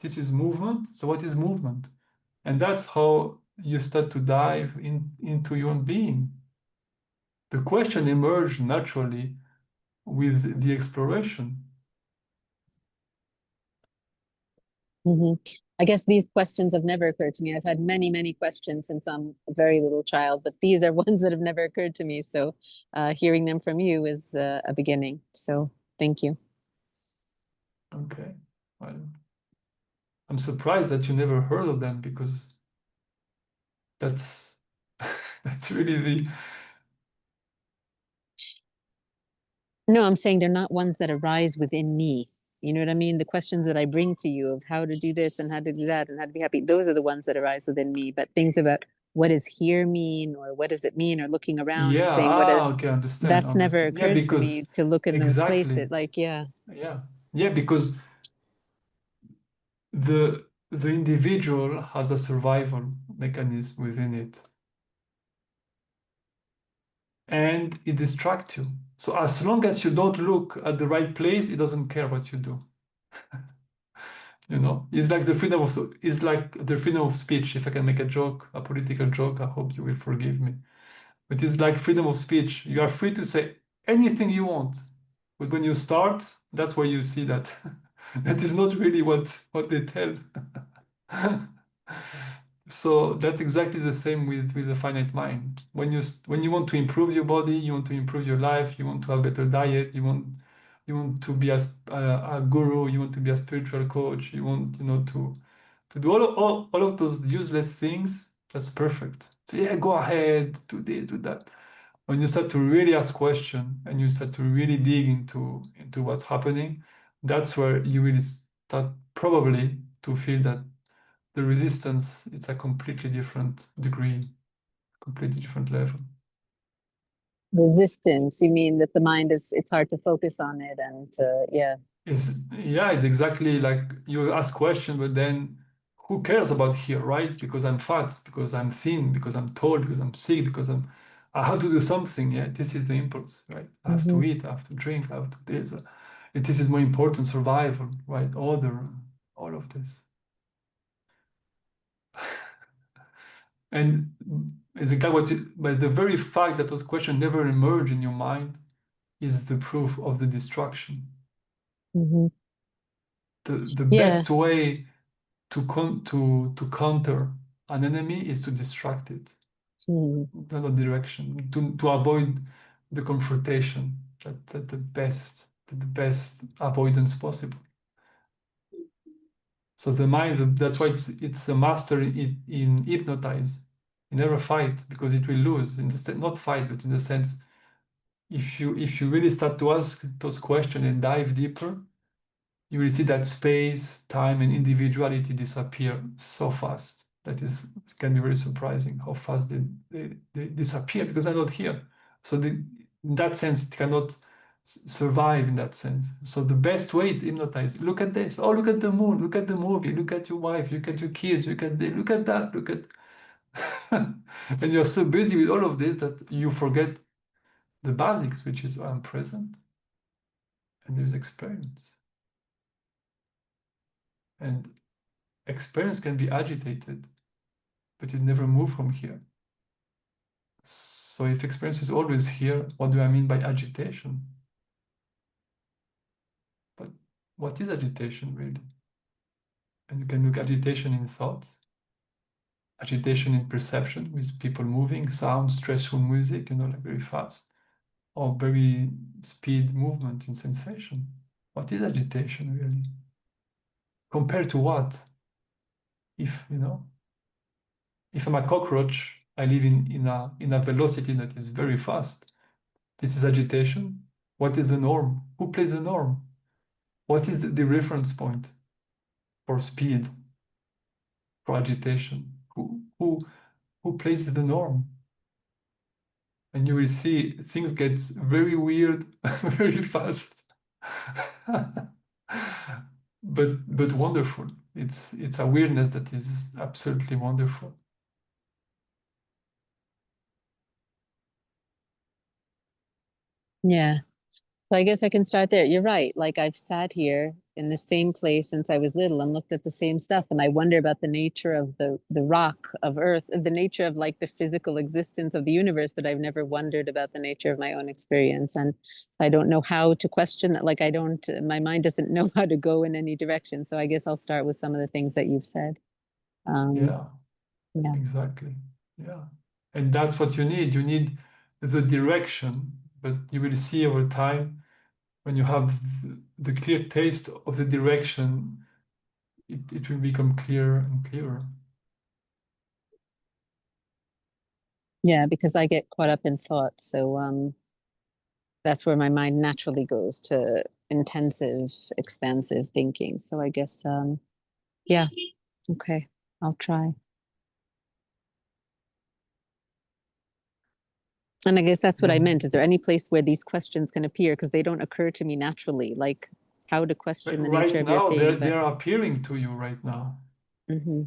This is movement. So what is movement? And that's how you start to dive into your own being. The question emerged naturally with the exploration. Hmm. I guess these questions have never occurred to me. I've had many, many questions since I'm a very little child, but these are ones that have never occurred to me. So hearing them from you is a beginning. So thank you. Okay. Well, I'm surprised that you never heard of them because that's that's really the No, I'm saying they're not ones that arise within me. You know what I mean? The questions that I bring to you of how to do this and how to do that and how to be happy, those are the ones that arise within me. But things about what does here mean or what does it mean or looking around and yeah, saying what a, okay, understand, that's never understand. Yeah, occurred to because me to look in those exactly. places. Like, yeah. Yeah. Yeah, because the individual has a survival mechanism within it and it distracts you. So as long as you don't look at the right place, it doesn't care what you do. You know, it's like the freedom of speech. If I can make a joke, a political joke, I hope you will forgive me. But it's like freedom of speech. You are free to say anything you want. But when you start, that's where you see that that is not really what they tell. So that's exactly the same with the finite mind. When you want to improve your body, you want to improve your life, you want to have better diet, you want to be a guru, you want to be a spiritual coach, you want to do all of those useless things. That's perfect. So yeah, go ahead, do this, do that. When you start to really ask questions and you start to really dig into what's happening, that's where you will start probably to feel that the resistance it's a completely different degree. completely different level. Resistance, you mean that the mind it's hard to focus on it and yeah. It's exactly like you ask question, but then who cares about here, right? Because I'm fat, because I'm thin, because I'm tall, because I'm sick, because I have to do something. Yeah, this is the impulse, right? I have to eat, I have to drink, I have to this. This is more important, survival, right? Order, all of this. And it's exactly but the very fact that those questions never emerge in your mind is the proof of the destruction. The Yeah. best way to counter an enemy is to distract it, another direction, to avoid the confrontation. That the best avoidance possible. So the mind, that's why it's a master in hypnotize. You never fight because it will lose. In the not fight, but in the sense, if you really start to ask those questions and dive deeper, you will see that space, time, and individuality disappear so fast. That is, it can be very surprising how fast they disappear because they're not here. So in that sense, it cannot survive in that sense. So the best way to hypnotize, look at this. Oh, look at the moon. Look at the movie. Look at your wife. Look at your kids. Look at this. Look at that. Look at. And you're so busy with all of this that you forget the basics, which is I'm present and there's experience. And experience can be agitated, but it never moves from here. So if experience is always here, what do I mean by agitation? But what is agitation really? And you can look agitation in thoughts, agitation in perception with people moving, sound, stressful music, like very fast, or very speed movement in sensation. What is agitation really? Compared to what? If, if I'm a cockroach, I live in a velocity that is very fast. This is agitation. What is the norm? Who plays the norm? What is the reference point for speed, for agitation? Who plays the norm? And you will see things get very weird very fast. but wonderful. It's a weirdness that is absolutely wonderful. Yeah. So I guess I can start there. You're right. Like I've sat here in the same place since I was little and looked at the same stuff, and I wonder about the nature of the rock of Earth, the nature of like the physical existence of the universe. But I've never wondered about the nature of my own experience, and I don't know how to question that. Like I don't, my mind doesn't know how to go in any direction. So I guess I'll start with some of the things that you've said. Um, Yeah, yeah. exactly. Yeah. And that's what you need. You need the direction, but you will see over time when you have the clear taste of the direction, it will become clearer and clearer. Yeah, because I get caught up in thought. So that's where my mind naturally goes to intensive, expansive thinking. So I guess, yeah, okay, I'll try. And I guess that's what I Yeah. meant. Is there any place where these questions can appear? Because they don't occur to me naturally, like how to question But the nature right of your now, thing. But they're appearing to you right now. mm-hmm.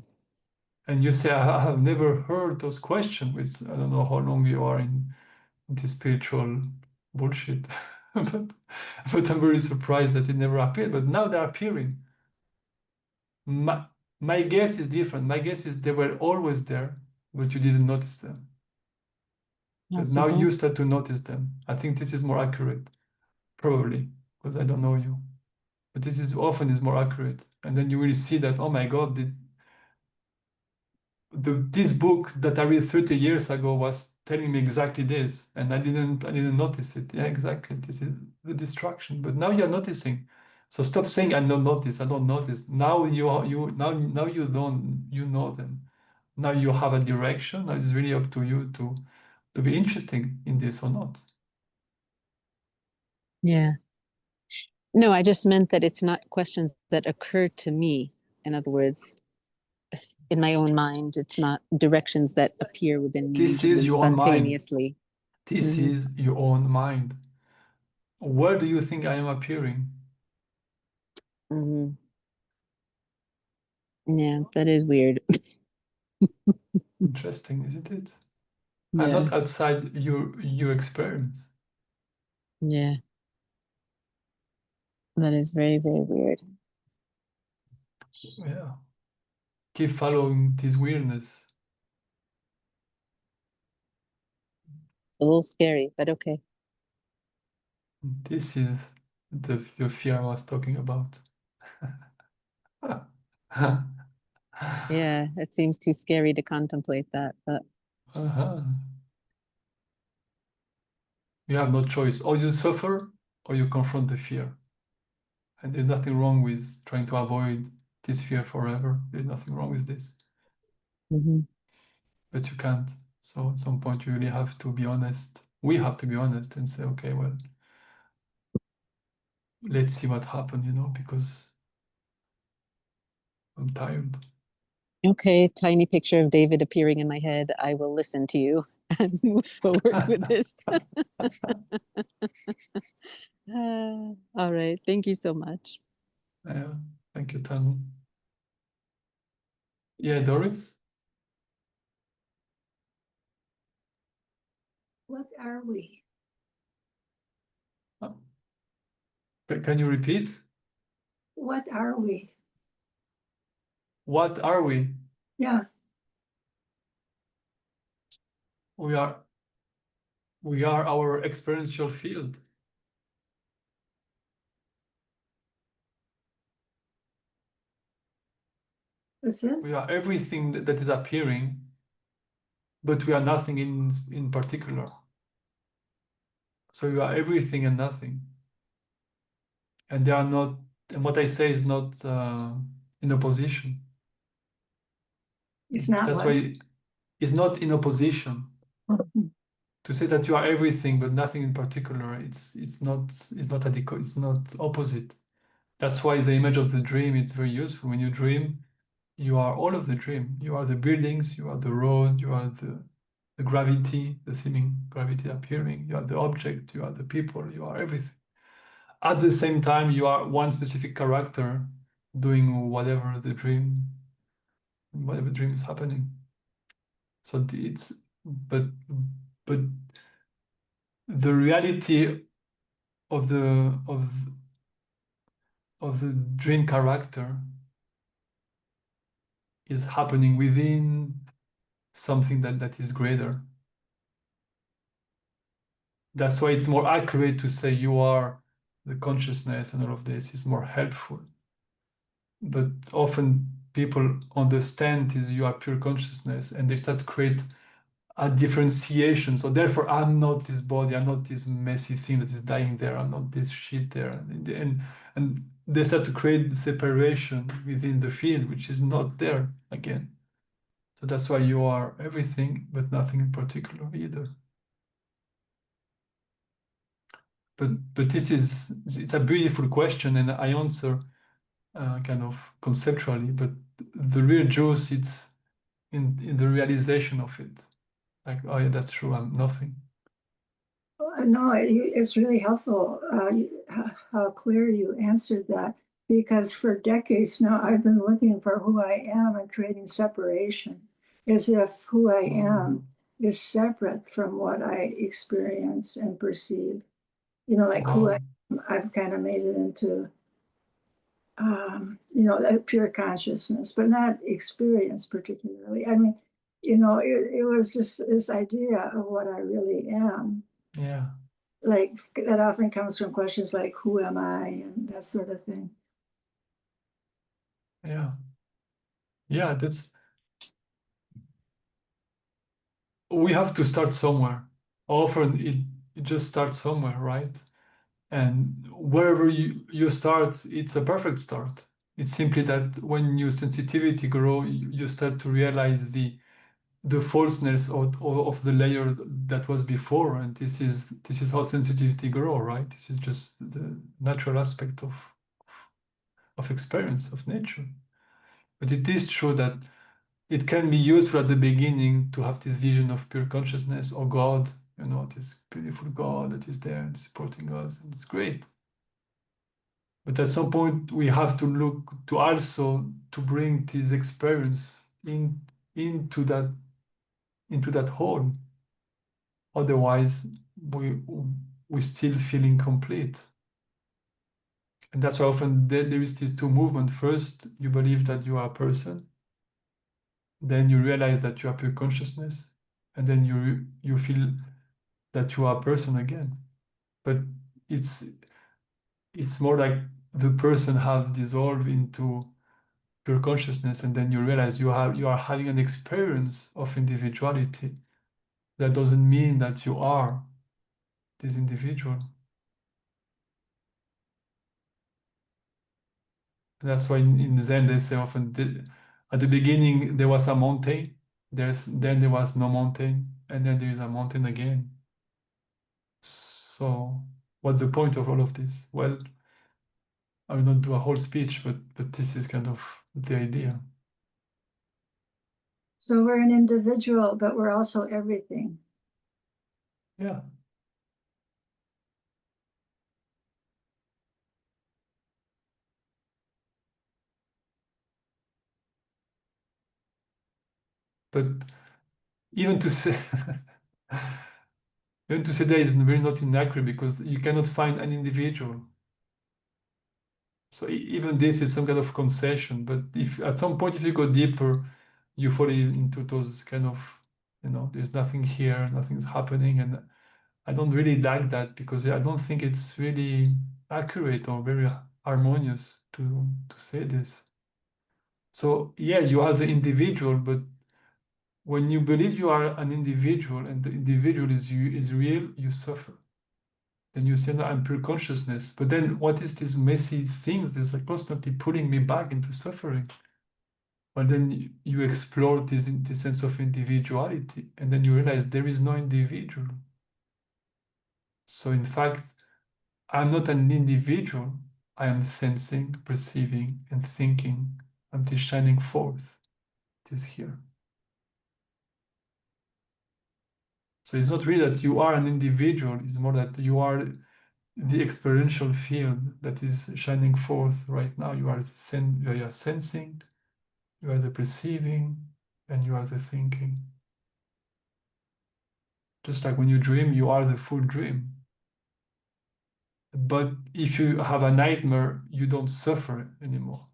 And you say, I have never heard those questions with, I don't know how long you are in this spiritual bullshit. but I'm very surprised that it never appeared. But now they're appearing. My guess is different. My guess is they were always there, but you didn't notice them. But now Possible. you start to notice them. I think this is more accurate, probably, because I don't know you. But this is often is more accurate. And then you will see that, oh my God, this book that I read 30 years ago was telling me exactly this, and I didn't notice it. Yeah, exactly. This is the distraction. But now you're noticing. So stop saying I don't notice. I don't notice. Now now you know them. Now you have a direction. Now it's really up to you to be interested in this or not. Yeah. No, I just meant that it's not questions that occur to me. In other words, in my own mind. It's not directions that appear within me This is usually your own mind. spontaneously. This is your own mind. Where do you think I am appearing? Mm-hmm. Yeah, that is weird. Interesting, isn't it? I'm Yeah, not outside your experience. yeah, that is very, very weird. Yeah. Keep following this weirdness. It's a little scary, but okay. This is your fear I was talking about. Yeah, it seems too scary to contemplate that, but Uh-huh. You have no choice. Or you suffer or you confront the fear. And there's nothing wrong with trying to avoid this fear forever. There's nothing wrong with this. mhm. But you can't. So at some point you really have to be honest. We have to be honest and say, okay, well, let's see what happened, because I'm tired. Okay, tiny picture of David appearing in my head. I will listen to you and move forward with this. All right. Thank you so much. Yeah, thank you, Tammy. Yeah, Doris? What are we? Uh, Can you repeat? What are we? What are we? Yeah. We are our experiential field. That's it? We are everything that is appearing, but we are nothing in particular. So you are everything and nothing. And they are not, and what I say is not in opposition. It's not That's what? why it's not in opposition. To say that you are everything but nothing in particular, it's not adequate, it's not opposite. That's why the image of the dream is very useful. When you dream, you are all of the dream. You are the buildings, you are the road, you are the gravity, the seeming gravity appearing, you are the object, you are the people, you are everything. At the same time, you are one specific character doing whatever dream is happening. So but the reality of the dream character is happening within something that is greater. That's why it's more accurate to say you are the consciousness, and all of this is more helpful. But often people understand is you are pure consciousness, and they start to create a differentiation. So therefore, I'm not this body, I'm not this messy thing that is dying there, I'm not this shit there. And they start to create the separation within the field, which is not there again. So that's why you are everything, but nothing in particular either. But it's a beautiful question, and I answer kind of conceptually, but the real juice, it's in the realization of it. Like, oh yeah, that's true, I'm nothing. No, it's really helpful how clear you answered that, because for decades now I've been looking for who I am and creating separation, as if who I am is separate from what I experience and perceive. Like who I Wow. am, I've kind of made it into that pure consciousness, but not experience particularly. I mean, it was just this idea of what I really am. Yeah. Like that often comes from questions like, who am I? And that sort of thing. Yeah. Yeah, we have to start somewhere. Often it just starts somewhere, right? And wherever you start, it's a perfect start. It's simply that when your sensitivity grow, you start to realize the falseness of the layer that was before, and this is how sensitivity grow, right? This is just the natural aspect of experience of nature. But it is true that it can be useful at the beginning to have this vision of pure consciousness or God, you know, this beautiful God that is there and supporting us, and it's great. But at some point, we have to look to also to bring this experience into that whole. Otherwise, we still feel incomplete. And that's why often there is these two movements. First, you believe that you are a person. Then you realize that you are pure consciousness. And then you feel that you are a person again. But it's more like the person have dissolved into pure consciousness, and then you realize you are having an experience of individuality. That doesn't mean that you are this individual. And that's why in Zen they say often at the beginning there was a mountain, then there was no mountain, and then there is a mountain again. So what's the point of all of this? Well, I will not do a whole speech, but this is kind of the idea. So we're an individual, but we're also everything. Yeah. But even to say even to say that is very not inaccurate, because you cannot find an individual. So even this is some kind of concession. But if at some point, if you go deeper, you fall into those kind of, you know, there's nothing here, nothing's happening, and I don't really like that, because I don't think it's really accurate or very harmonious to say this. So yeah, you are the individual, but when you believe you are an individual and the individual is real, you suffer. Then you say, no, I'm pure consciousness. But then what is this messy things that's like constantly pulling me back into suffering? Well, then you explore this sense of individuality, and then you realize there is no individual. So in fact, I'm not an individual. I am sensing, perceiving, and thinking. I'm this shining forth. It is here. So it's not really that you are an individual. It's more that you are the experiential field that is shining forth right now. You are sensing, you are the perceiving, and you are the thinking. Just like when you dream, you are the full dream. But if you have a nightmare, you don't suffer anymore.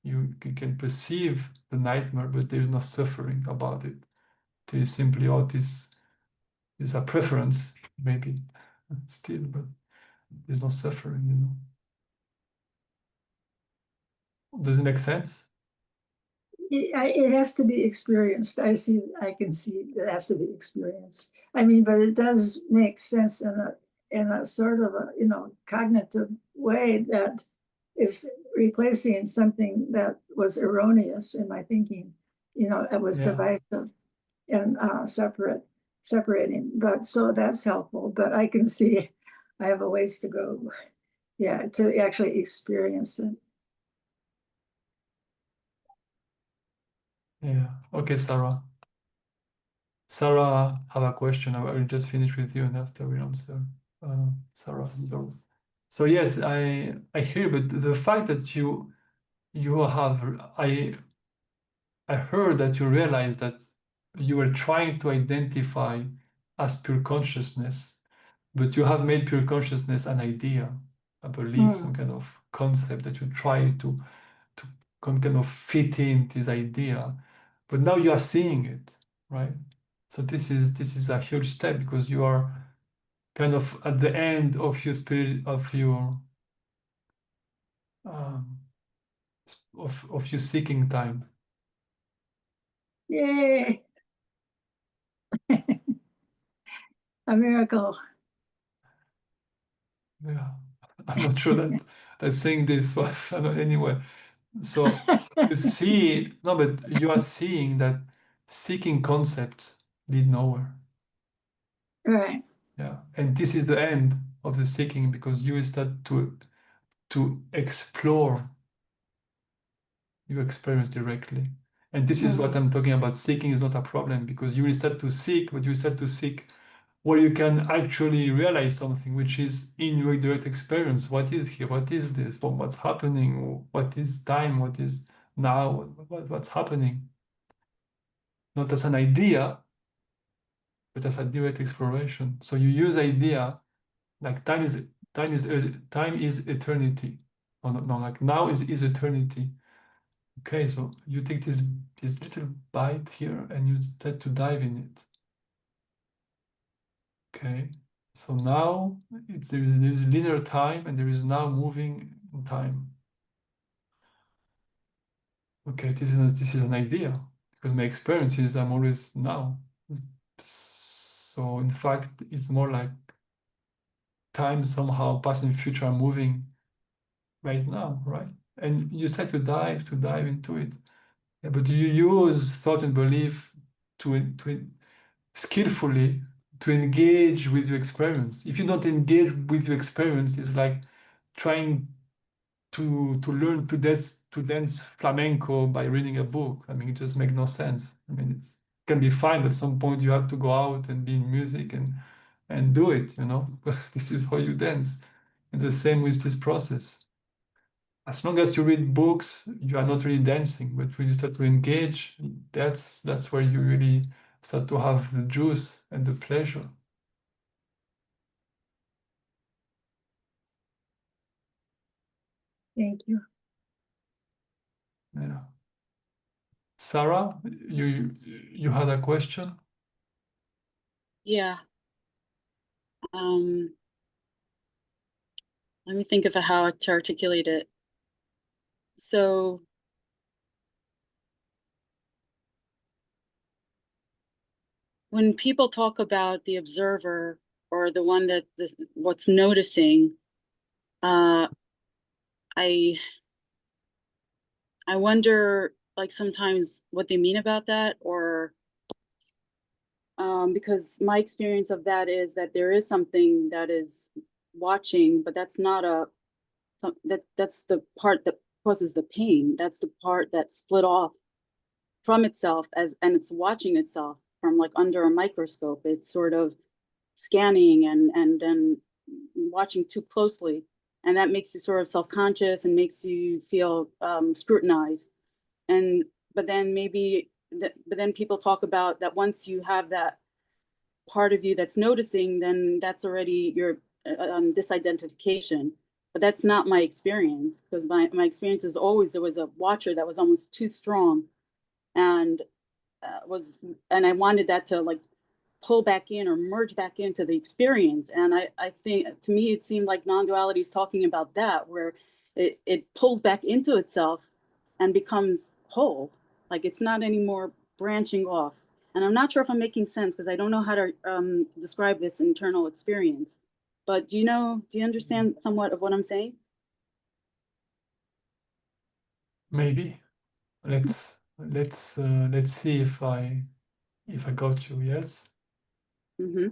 You can perceive the nightmare, but there is no suffering about it. There is simply, oh, this is a preference, maybe, still, but there's no suffering, you know. Does it make sense? It has to be experienced. I can see it has to be experienced. I mean, but it does make sense in a sort of a, you know, cognitive way that is replacing something that was erroneous in my thinking. You know, it was Yeah. divisive and separating. But so that's helpful. But I can see I have a ways to go. Yeah, to actually experience it. Yeah. Okay, Sarah. Sarah, have a question. I will just finish with you, and after we answer, Sarah. So yes, I hear, but the fact that you have, I heard that you realized that you were trying to identify as pure consciousness, but you have made pure consciousness an idea, a belief, some kind of concept that you try to kind of fit in this idea. But now you are seeing it, right? So this is a huge step, because you are kind of at the end of your spirit, of your um, of your seeking time. Yay! A miracle. Yeah, I'm not sure that saying this was anyway. So you see, no, but you are seeing that seeking concepts lead nowhere. Right. Yeah, and this is the end of the seeking, because you start to explore your experience directly. And this is what I'm talking about. Seeking is not a problem, because you will start to seek, but you start to seek where you can actually realize something, which is in your direct experience. What is here? What is this? What's happening? What is time? What is now? What's happening? Not as an idea, but as a direct exploration. So you use idea like time is eternity. Or no, like now is eternity. Okay, so you take this little bite here and you start to dive in it. Okay, so now there is linear time and there is now moving time. Okay, this is an idea, because my experience is I'm always now. So in fact, it's more like time somehow, past and future are moving right now, right? And you start to dive into it. Yeah, but you use thought and belief to skillfully to engage with your experience. If you don't engage with your experience, it's like trying to learn to dance flamenco by reading a book. I mean, it just makes no sense. I mean, it can be fine, but at some point you have to go out and be in music and do it, you know. This is how you dance. It's the same with this process. As long as you read books, you are not really dancing, but when you start to engage, that's where you really start to have the juice and the pleasure. Thank you. Yeah. Sarah, you had a question? Yeah. Let me think of how to articulate it. So when people talk about the observer or the one that what's noticing, I wonder, like, sometimes what they mean about that, or because my experience of that is that there is something that is watching, but that's not that's the part that causes the pain. That's the part that's split off from itself and it's watching itself from like under a microscope. It's sort of scanning and watching too closely, and that makes you sort of self-conscious and makes you feel scrutinized. And but then people talk about that once you have that part of you that's noticing, then that's already your disidentification. But that's not my experience, because my experience is always there was a watcher that was almost too strong, and I wanted that to like pull back in or merge back into the experience. And I think, to me, it seemed like non-duality is talking about that, where it pulls back into itself and becomes whole. Like it's not anymore branching off. And I'm not sure if I'm making sense, because I don't know how to describe this internal experience. But do you understand somewhat of what I'm saying? Maybe. Let's see if I got you. Yes. Mm-hmm.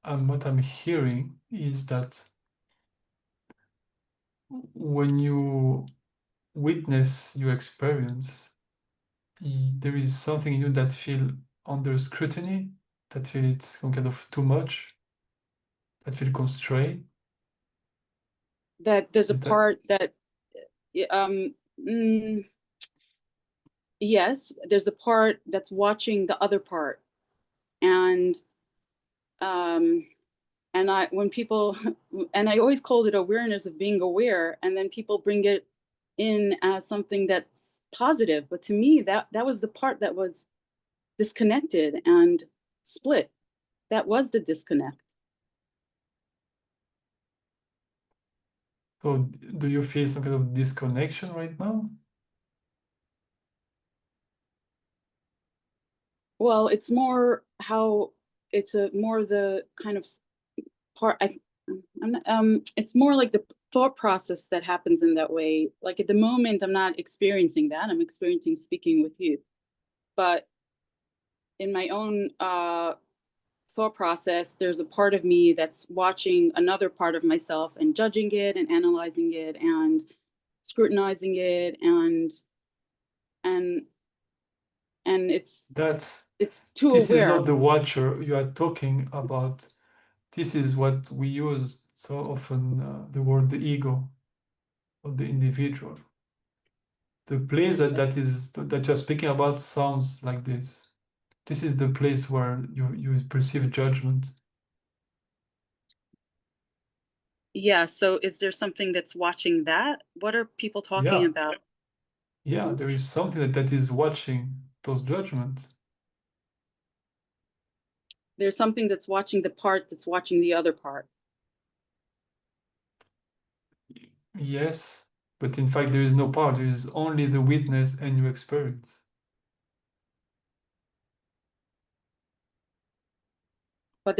And what I'm hearing is that when you witness your experience, there is something in you that feel under scrutiny, that feel it's kind of too much, that feel constrained. That there's a Is that part that, yes, there's a part that's watching the other part. And when people, and I always called it awareness of being aware, and then people bring it in as something that's positive. But to me, that was the part that was disconnected and split. That was the disconnect. so? Do you feel some kind of disconnection right now? Well, it's more how it's more the kind of part. It's more like the thought process that happens in that way. Like at the moment, I'm not experiencing that. I'm experiencing speaking with you, but in my own thought process, there's a part of me that's watching another part of myself and judging it and analyzing it and scrutinizing it, and it's too this aware. is not the watcher you are talking about. This is what we use so often, the word the ego or the individual. The place that you're speaking about sounds like this. This is the place where you perceive judgment. Yeah, so is there something that's watching that? What are people talking about? Yeah, there is something that is watching those judgments. There's something that's watching the part that's watching the other part. Yes, but in fact there is no part, there is only the witness and your experience. But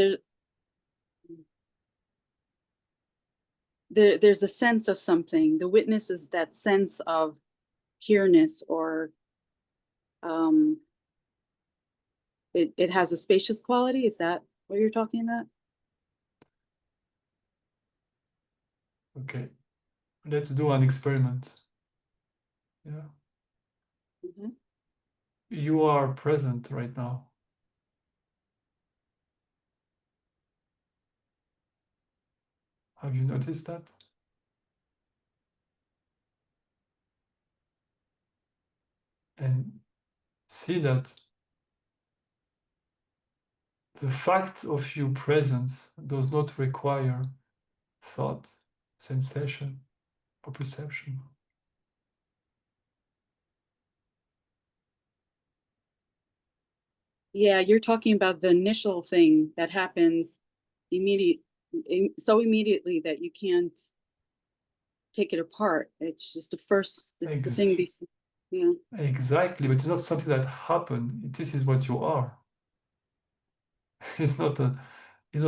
there's a sense of something. The witness is that sense of here-ness, or it has a spacious quality. Is that what you're talking about? Okay, let's do an experiment. Yeah. Mm-hmm. You are present right now. Have you noticed that? And see that the fact of your presence does not require thought, sensation, or perception. Yeah, you're talking about the initial thing that happens so immediately that you can't take it apart. It's just the first, it's the thing. Yeah. Exactly, but it's not something that happened. This is what you are. It's not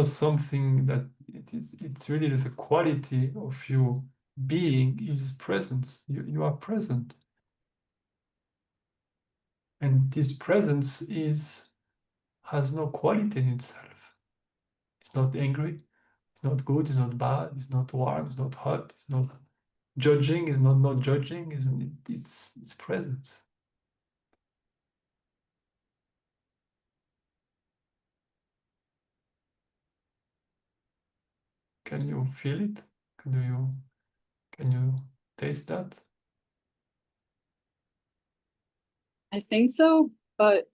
something that it's really the quality of your being is presence. You are present. And this presence has no quality in itself. It's not angry, it's not good, it's not bad, it's not warm, it's not hot, it's not judging, it's not judging, it's presence. Can you feel it? Can you taste that? I think so, but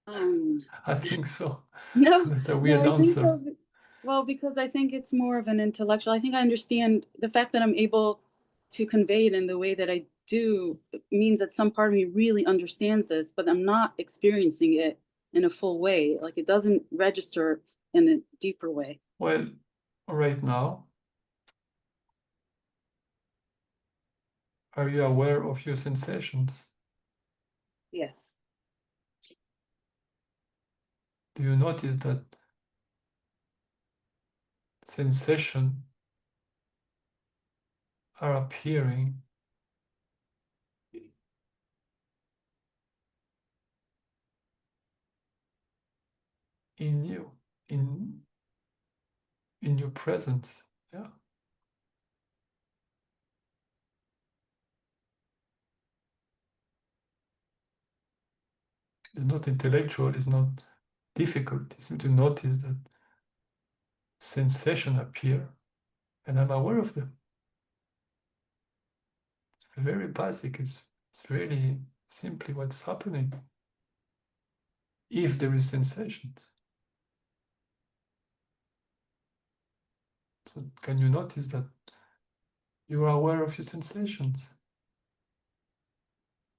I think so. no, That's a weird I think answer. so. Well, because I think it's more of an intellectual. I think I understand the fact that I'm able to convey it in the way that I do means that some part of me really understands this, but I'm not experiencing it in a full way. Like it doesn't register in a deeper way. Well, right now, are you aware of your sensations? Yes. Do you notice that sensations are appearing in you, in your presence? Yeah. It's not intellectual, it's not difficult. It's to notice that sensations appear and I'm aware of them. It's very basic. It's really simply what's happening. If there is sensations. So can you notice that you are aware of your sensations?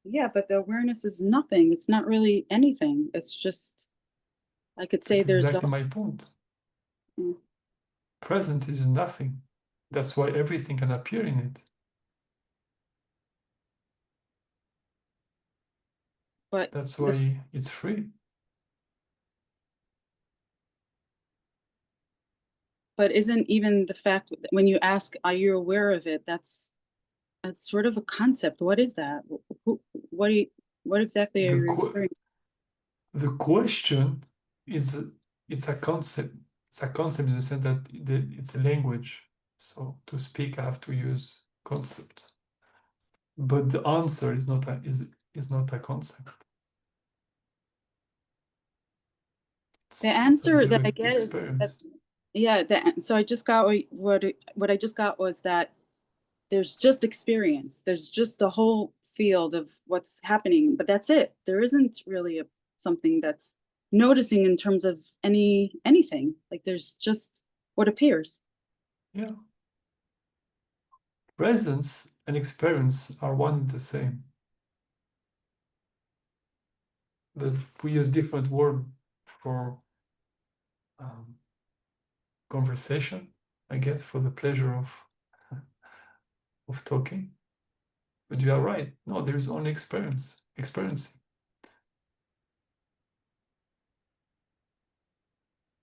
Yeah, but the awareness is nothing. It's not really anything. It's just, I could say That's there's exactly my point. Present is nothing. That's why everything can appear in it. but That's why it's free. But isn't even the fact that when you ask, are you aware of it? That's sort of a concept. What is that? What exactly are you referring? The question is it's a concept. It's a concept in the sense that it's a language. So to speak, I have to use concepts. But the answer is not a concept. The It's a answer that I direct get is that, experience. yeah, so I just got what I just got was that there's just experience. There's just the whole field of what's happening, but that's it. There isn't really something that's noticing in terms of anything. Like there's just what appears. Yeah. Presence and experience are one and the same. We use different words for conversation, I guess, for the pleasure of talking. But you are right. No, there is only experiencing.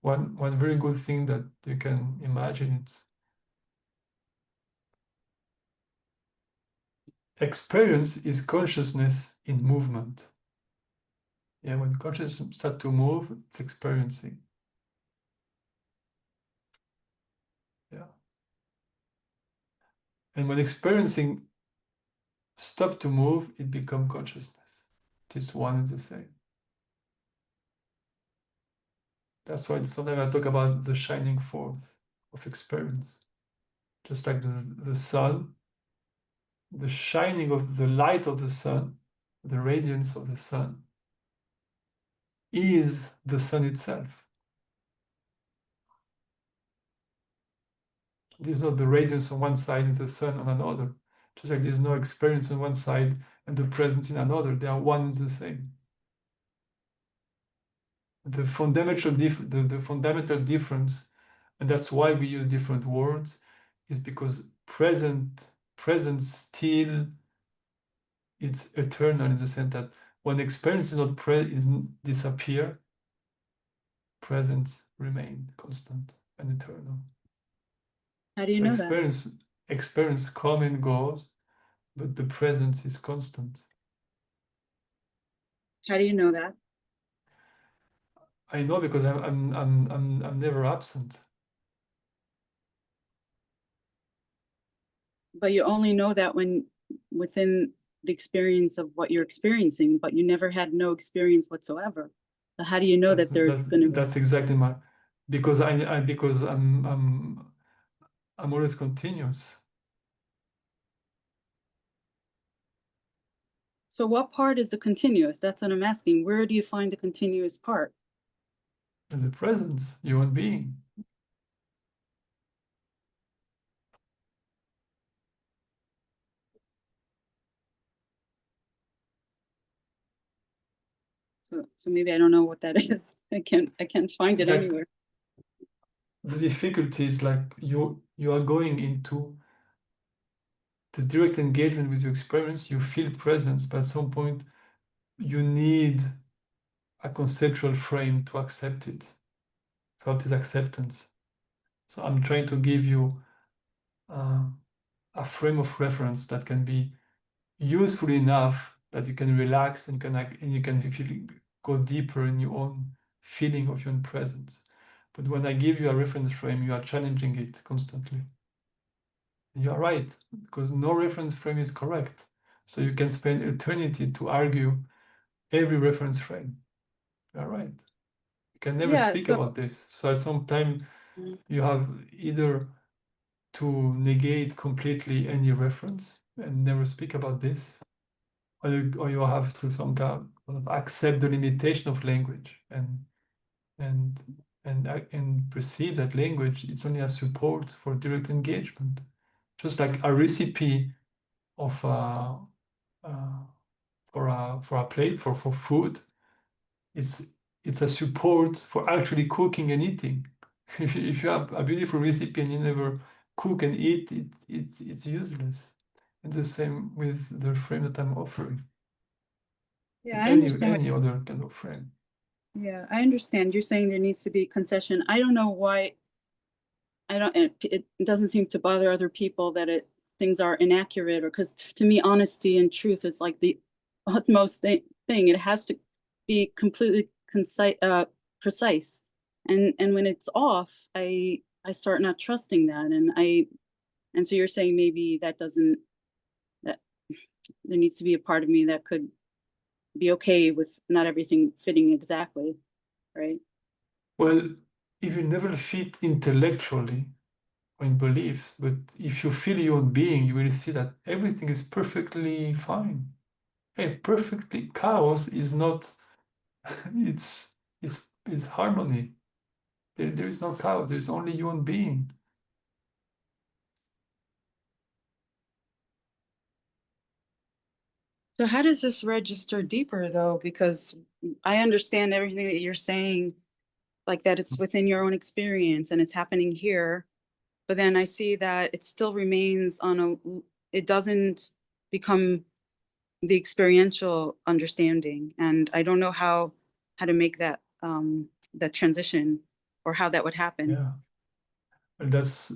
One very good thing that you can imagine is experience is consciousness in movement. Yeah, when consciousness starts to move, it's experiencing. Yeah. And when experiencing stop to move, it becomes consciousness. It is one and the same. That's why sometimes I talk about the shining forth of experience. Just like the sun, the shining of the light of the sun, the radiance of the sun, is the sun itself. There's not the radiance on one side and the sun on another. Just like there's no experience on one side and the presence in another. They are one and the same. The fundamental difference, and that's why we use different words, is because presence still it's eternal in the sense that when experience is not disappear, presence remain constant and eternal. How do you So know that? experience come and goes, but the presence is constant. How do you know that? I know because I'm never absent. But you only know that when within the experience of what you're experiencing, but you never had no experience whatsoever. So how do you know that there's gonna That's exactly my because because I'm always continuous. So what part is the continuous? That's what I'm asking. Where do you find the continuous part? In the presence, human being. So maybe I don't know what that is. I can't find it Like, anywhere. the difficulty is like you are going into the direct engagement with your experience, you feel presence, but at some point you need a conceptual frame to accept it. So it is acceptance. So I'm trying to give you a frame of reference that can be useful enough that you can relax and you can go deeper in your own feeling of your own presence. But when I give you a reference frame, you are challenging it constantly. You are right, because no reference frame is correct. So you can spend eternity to argue every reference frame. You are right. You can never Yeah, speak so about this. So at some time, you have either to negate completely any reference and never speak about this, or you have to some kind of accept the limitation of language and perceive that language it's only a support for direct engagement, just like a recipe of for a plate for food. It's a support for actually cooking and eating. If you have a beautiful recipe and you never cook and eat, it's useless. And the same with the frame that I'm offering. yeah, I Any understand. other kind of frame. Yeah, I understand. You're saying there needs to be concession. I don't know why. I don't. It doesn't seem to bother other people that things are inaccurate, or because to me, honesty and truth is like the utmost thing. It has to be completely concise, precise. And when it's off, I start not trusting that. And so you're saying maybe that there needs to be a part of me that could be okay with not everything fitting exactly, right? Well, if you never fit intellectually or in beliefs, but if you feel your own being, you will see that everything is perfectly fine. Hey, perfectly chaos is not. it's it's harmony. There is no chaos. There is only human being. So how does this register deeper though? Because I understand everything that you're saying, like that it's within your own experience and it's happening here. But then I see that it still remains it doesn't become the experiential understanding. And I don't know how to make that transition or how that would happen. Yeah, and that's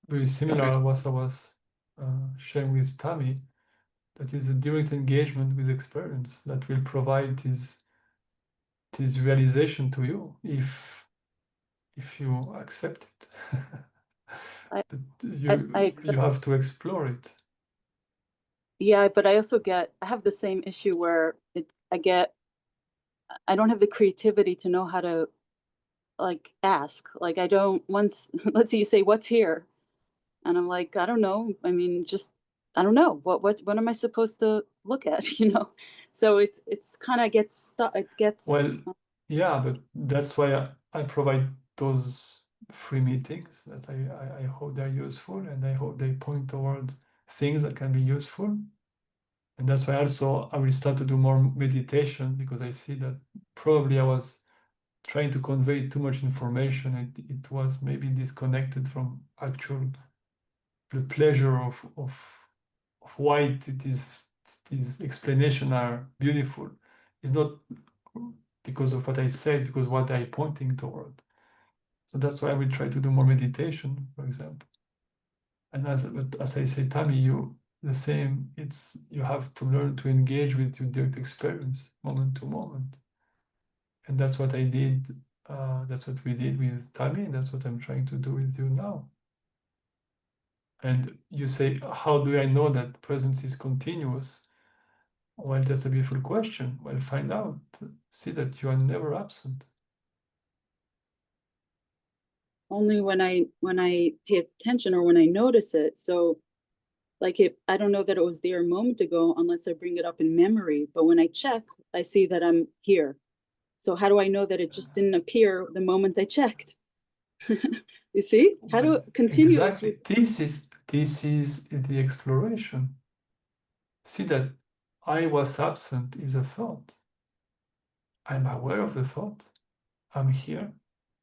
very similar to what I was sharing with Tammy. That is a direct engagement with experience that will provide this realization to you if you accept it. I But accept. you have to explore it. Yeah, but I also I have the same issue where I don't have the creativity to know how to like ask. Like I don't once let's say you say what's here, and I'm like, I don't know. I mean, just I don't know what am I supposed to look at, you know? So it's kind of gets stuck. It gets Well, yeah, but that's why I provide those free meetings that I hope they're useful, and I hope they point toward things that can be useful. And that's why also I will start to do more meditation, because I see that probably I was trying to convey too much information. It was maybe disconnected from actual the pleasure of why these explanations are beautiful. It's not because of what I said, because what I'm pointing toward. So that's why I will try to do more meditation, for example. And as I say, Tammy, you the same. It's you have to learn to engage with your direct experience, moment to moment. And that's what I did. That's what we did with Tammy, and that's what I'm trying to do with you now. And you say, how do I know that presence is continuous? Well, that's a beautiful question. Well, find out. See that you are never absent. only when I pay attention or when I notice it. So like I don't know that it was there a moment ago unless I bring it up in memory. But when I check, I see that I'm here. So how do I know that it just didn't appear the moment I checked? You see? How do Well, it continuous? exactly. This is the exploration. See that I was absent is a thought. I'm aware of the thought. I'm here,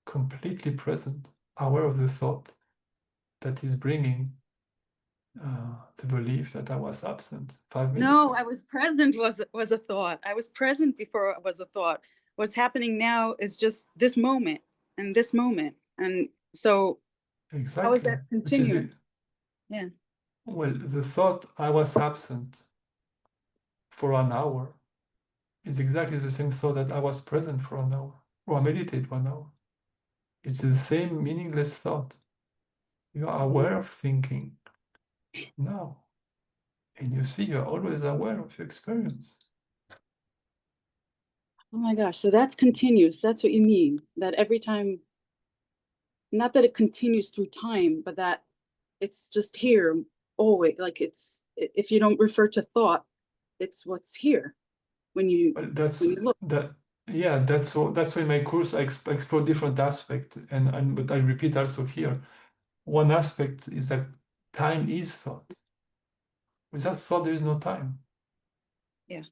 completely present, aware of the thought that is bringing the belief that I was absent 5 minutes No, ago. I was present was a thought. I was present before it was a thought. What's happening now is just this moment and this moment. And so how is Exactly. that Which is it? continuous? Yeah. Well, the thought I was absent for an hour is exactly the same thought that I was present for an hour, or I meditate 1 hour. It's the same meaningless thought. You are aware of thinking now, and you see you're always aware of your experience. Oh my gosh. So that's continuous. That's what you mean. That every time, not that it continues through time, but that it's just here always. Like if you don't refer to thought, it's what's here when you Well, look. yeah, that's why in my course I explore different aspects, and but I repeat also here. One aspect is that time is thought. Without thought, there is no time. Yeah.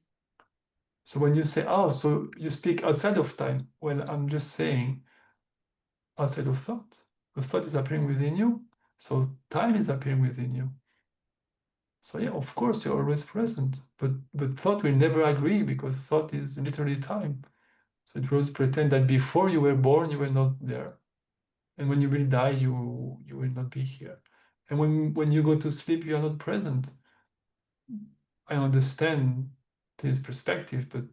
So when you say, oh, so you speak outside of time, well, I'm just saying outside of thought. Because thought is appearing within you, so time is appearing within you. So yeah, of course you're always present, but thought will never agree because thought is literally time. So it will pretend that before you were born, you were not there. And when you will die, you will not be here. And when you go to sleep, you are not present. I understand this perspective, but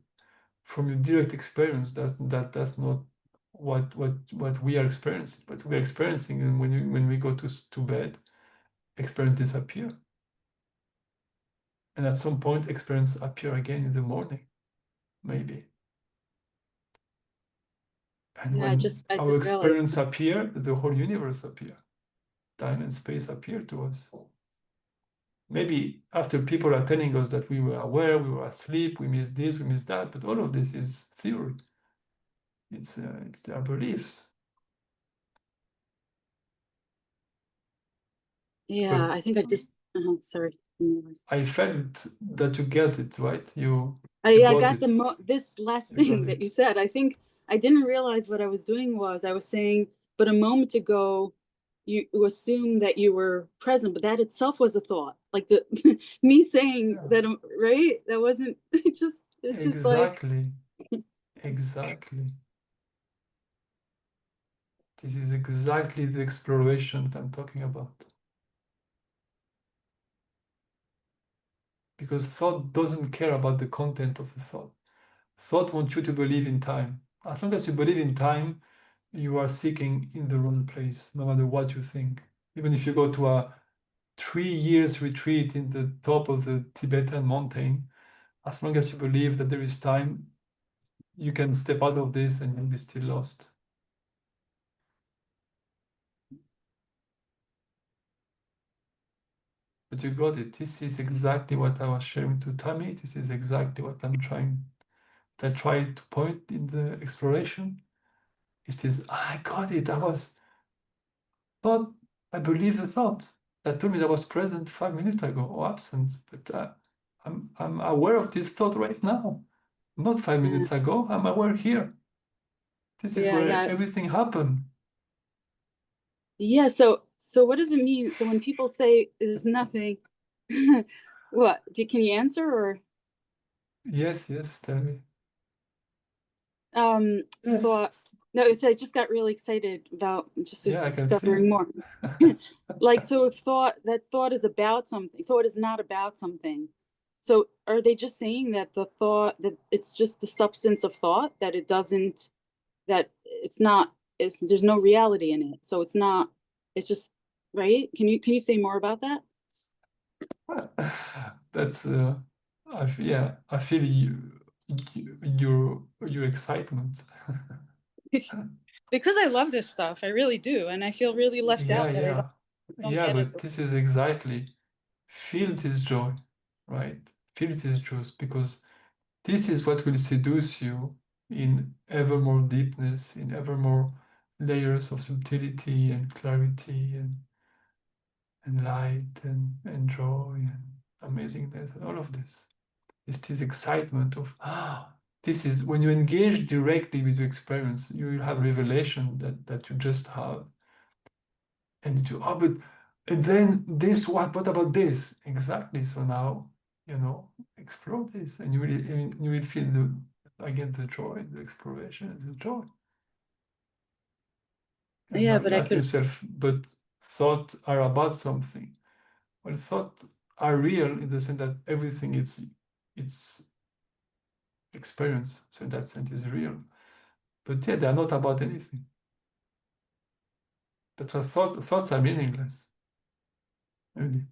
from your direct experience, that does not what we are experiencing. But we're experiencing, and when we go to bed, experience disappear. And at some point, experience appear again in the morning, maybe. And Yeah, I when just our realized. experience appear, the whole universe appear. Time and space appear to us. Maybe after people are telling us that we were aware, we were asleep, we missed this, we missed that, but all of this is theory. It's their beliefs. Yeah, But I think I just, sorry. I felt that you get it, right? You I got got it. this last You thing got that it. you said. I think I didn't realize what I was doing was I was saying, but a moment ago, you assumed that you were present, but that itself was a thought. Like the me saying Yeah. that, right? That wasn't it's just like Exactly. Exactly. This is exactly the exploration that I'm talking about. Because thought doesn't care about the content of the thought. Thought wants you to believe in time. As long as you believe in time, you are seeking in the wrong place, no matter what you think. Even if you go to a 3 years retreat in the top of the Tibetan mountain, as long as you believe that there is time, you can step out of this and you'll be still lost. But you got it. This is exactly what I was sharing to Tammy. This is exactly what I tried to point in the exploration. Is this, I got it. I believe the thought that told me that was present 5 minutes ago or absent. But I'm aware of this thought right now. Not 5 minutes ago. I'm aware here. This is where everything happened. Yeah, so what does it mean? So when people say there's nothing, what? Can you answer or? Yes, tell me. Yes. Thought, no, so I just got really excited about just I can discovering see more. Like, so if that thought is about something, thought is not about something. So are they just saying that the thought, that it's just the substance of thought, that it doesn't, that it's not, there's no reality in it. So it's not, it's just, right? Can you say more about that? That's I feel your excitement. Because I love this stuff, I really do, and I feel really left out that I don't get but it. this is exactly, feel this joy, right? Feel this joy, because this is what will seduce you in ever more deepness, in ever more layers of subtlety and clarity and light and joy and amazingness and all of this. It's this excitement of, this is when you engage directly with your experience, you will have revelation that you just have. And but and then this, what about this? Exactly. So now, explore this, and you will feel the joy, the exploration, the joy. And Yeah, now but you I ask could, yourself, but thoughts are about something. Well, thoughts are real in the sense that everything it's experience. So in that sense, is real. But yeah, they are not about anything. That's why thoughts are meaningless. Really.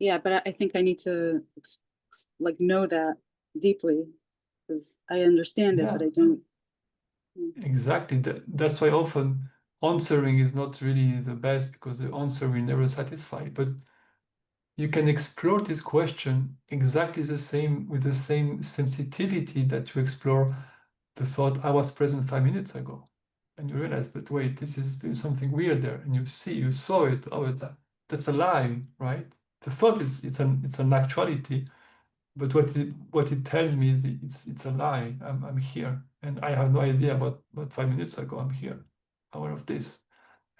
yeah, but I think I need to like know that deeply, because I understand it, but Yeah. I don't. Exactly. That's why often answering is not really the best, because the answer will never satisfy. But you can explore this question exactly the same, with the same sensitivity that you explore the thought, I was present 5 minutes ago. And you realize, but wait, there's something weird there. And you saw it. Oh, that's a lie, right? The thought it's an actuality. But what it tells me is it's a lie. I'm here, and I have no idea about 5 minutes ago. I'm here, aware of this,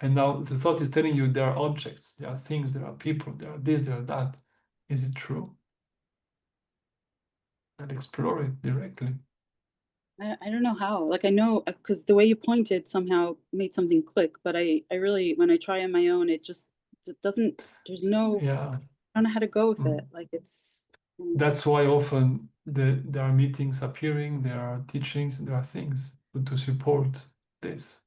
and now the thought is telling you there are objects, there are things, there are people, there are this, there are that. Is it true? And explore it directly. I don't know how. Like, I know because the way you pointed somehow made something click, but I really, when I try on my own, it doesn't. There's no. Yeah. I don't know how to go with Mm. it. Like it's That's why often there are meetings appearing, there are teachings, and there are things to support this.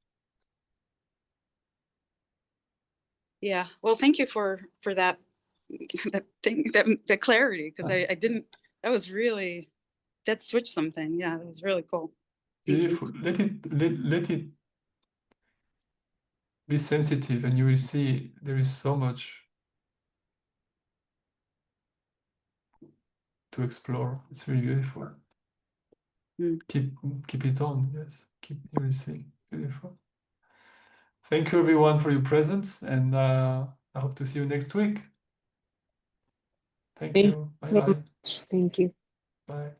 yeah. Well, thank you for that that thing that clarity, because I didn't, that was really, that switched something. Yeah, that was really cool. Thank you. Beautiful. Let it be sensitive, and you will see there is so much to explore. It's really beautiful. Mm. Keep it on. Yes, you will see. Beautiful. Thank you everyone for your presence, and I hope to see you next week. Thank Thank you. you Bye so bye. much. Thank you. Bye.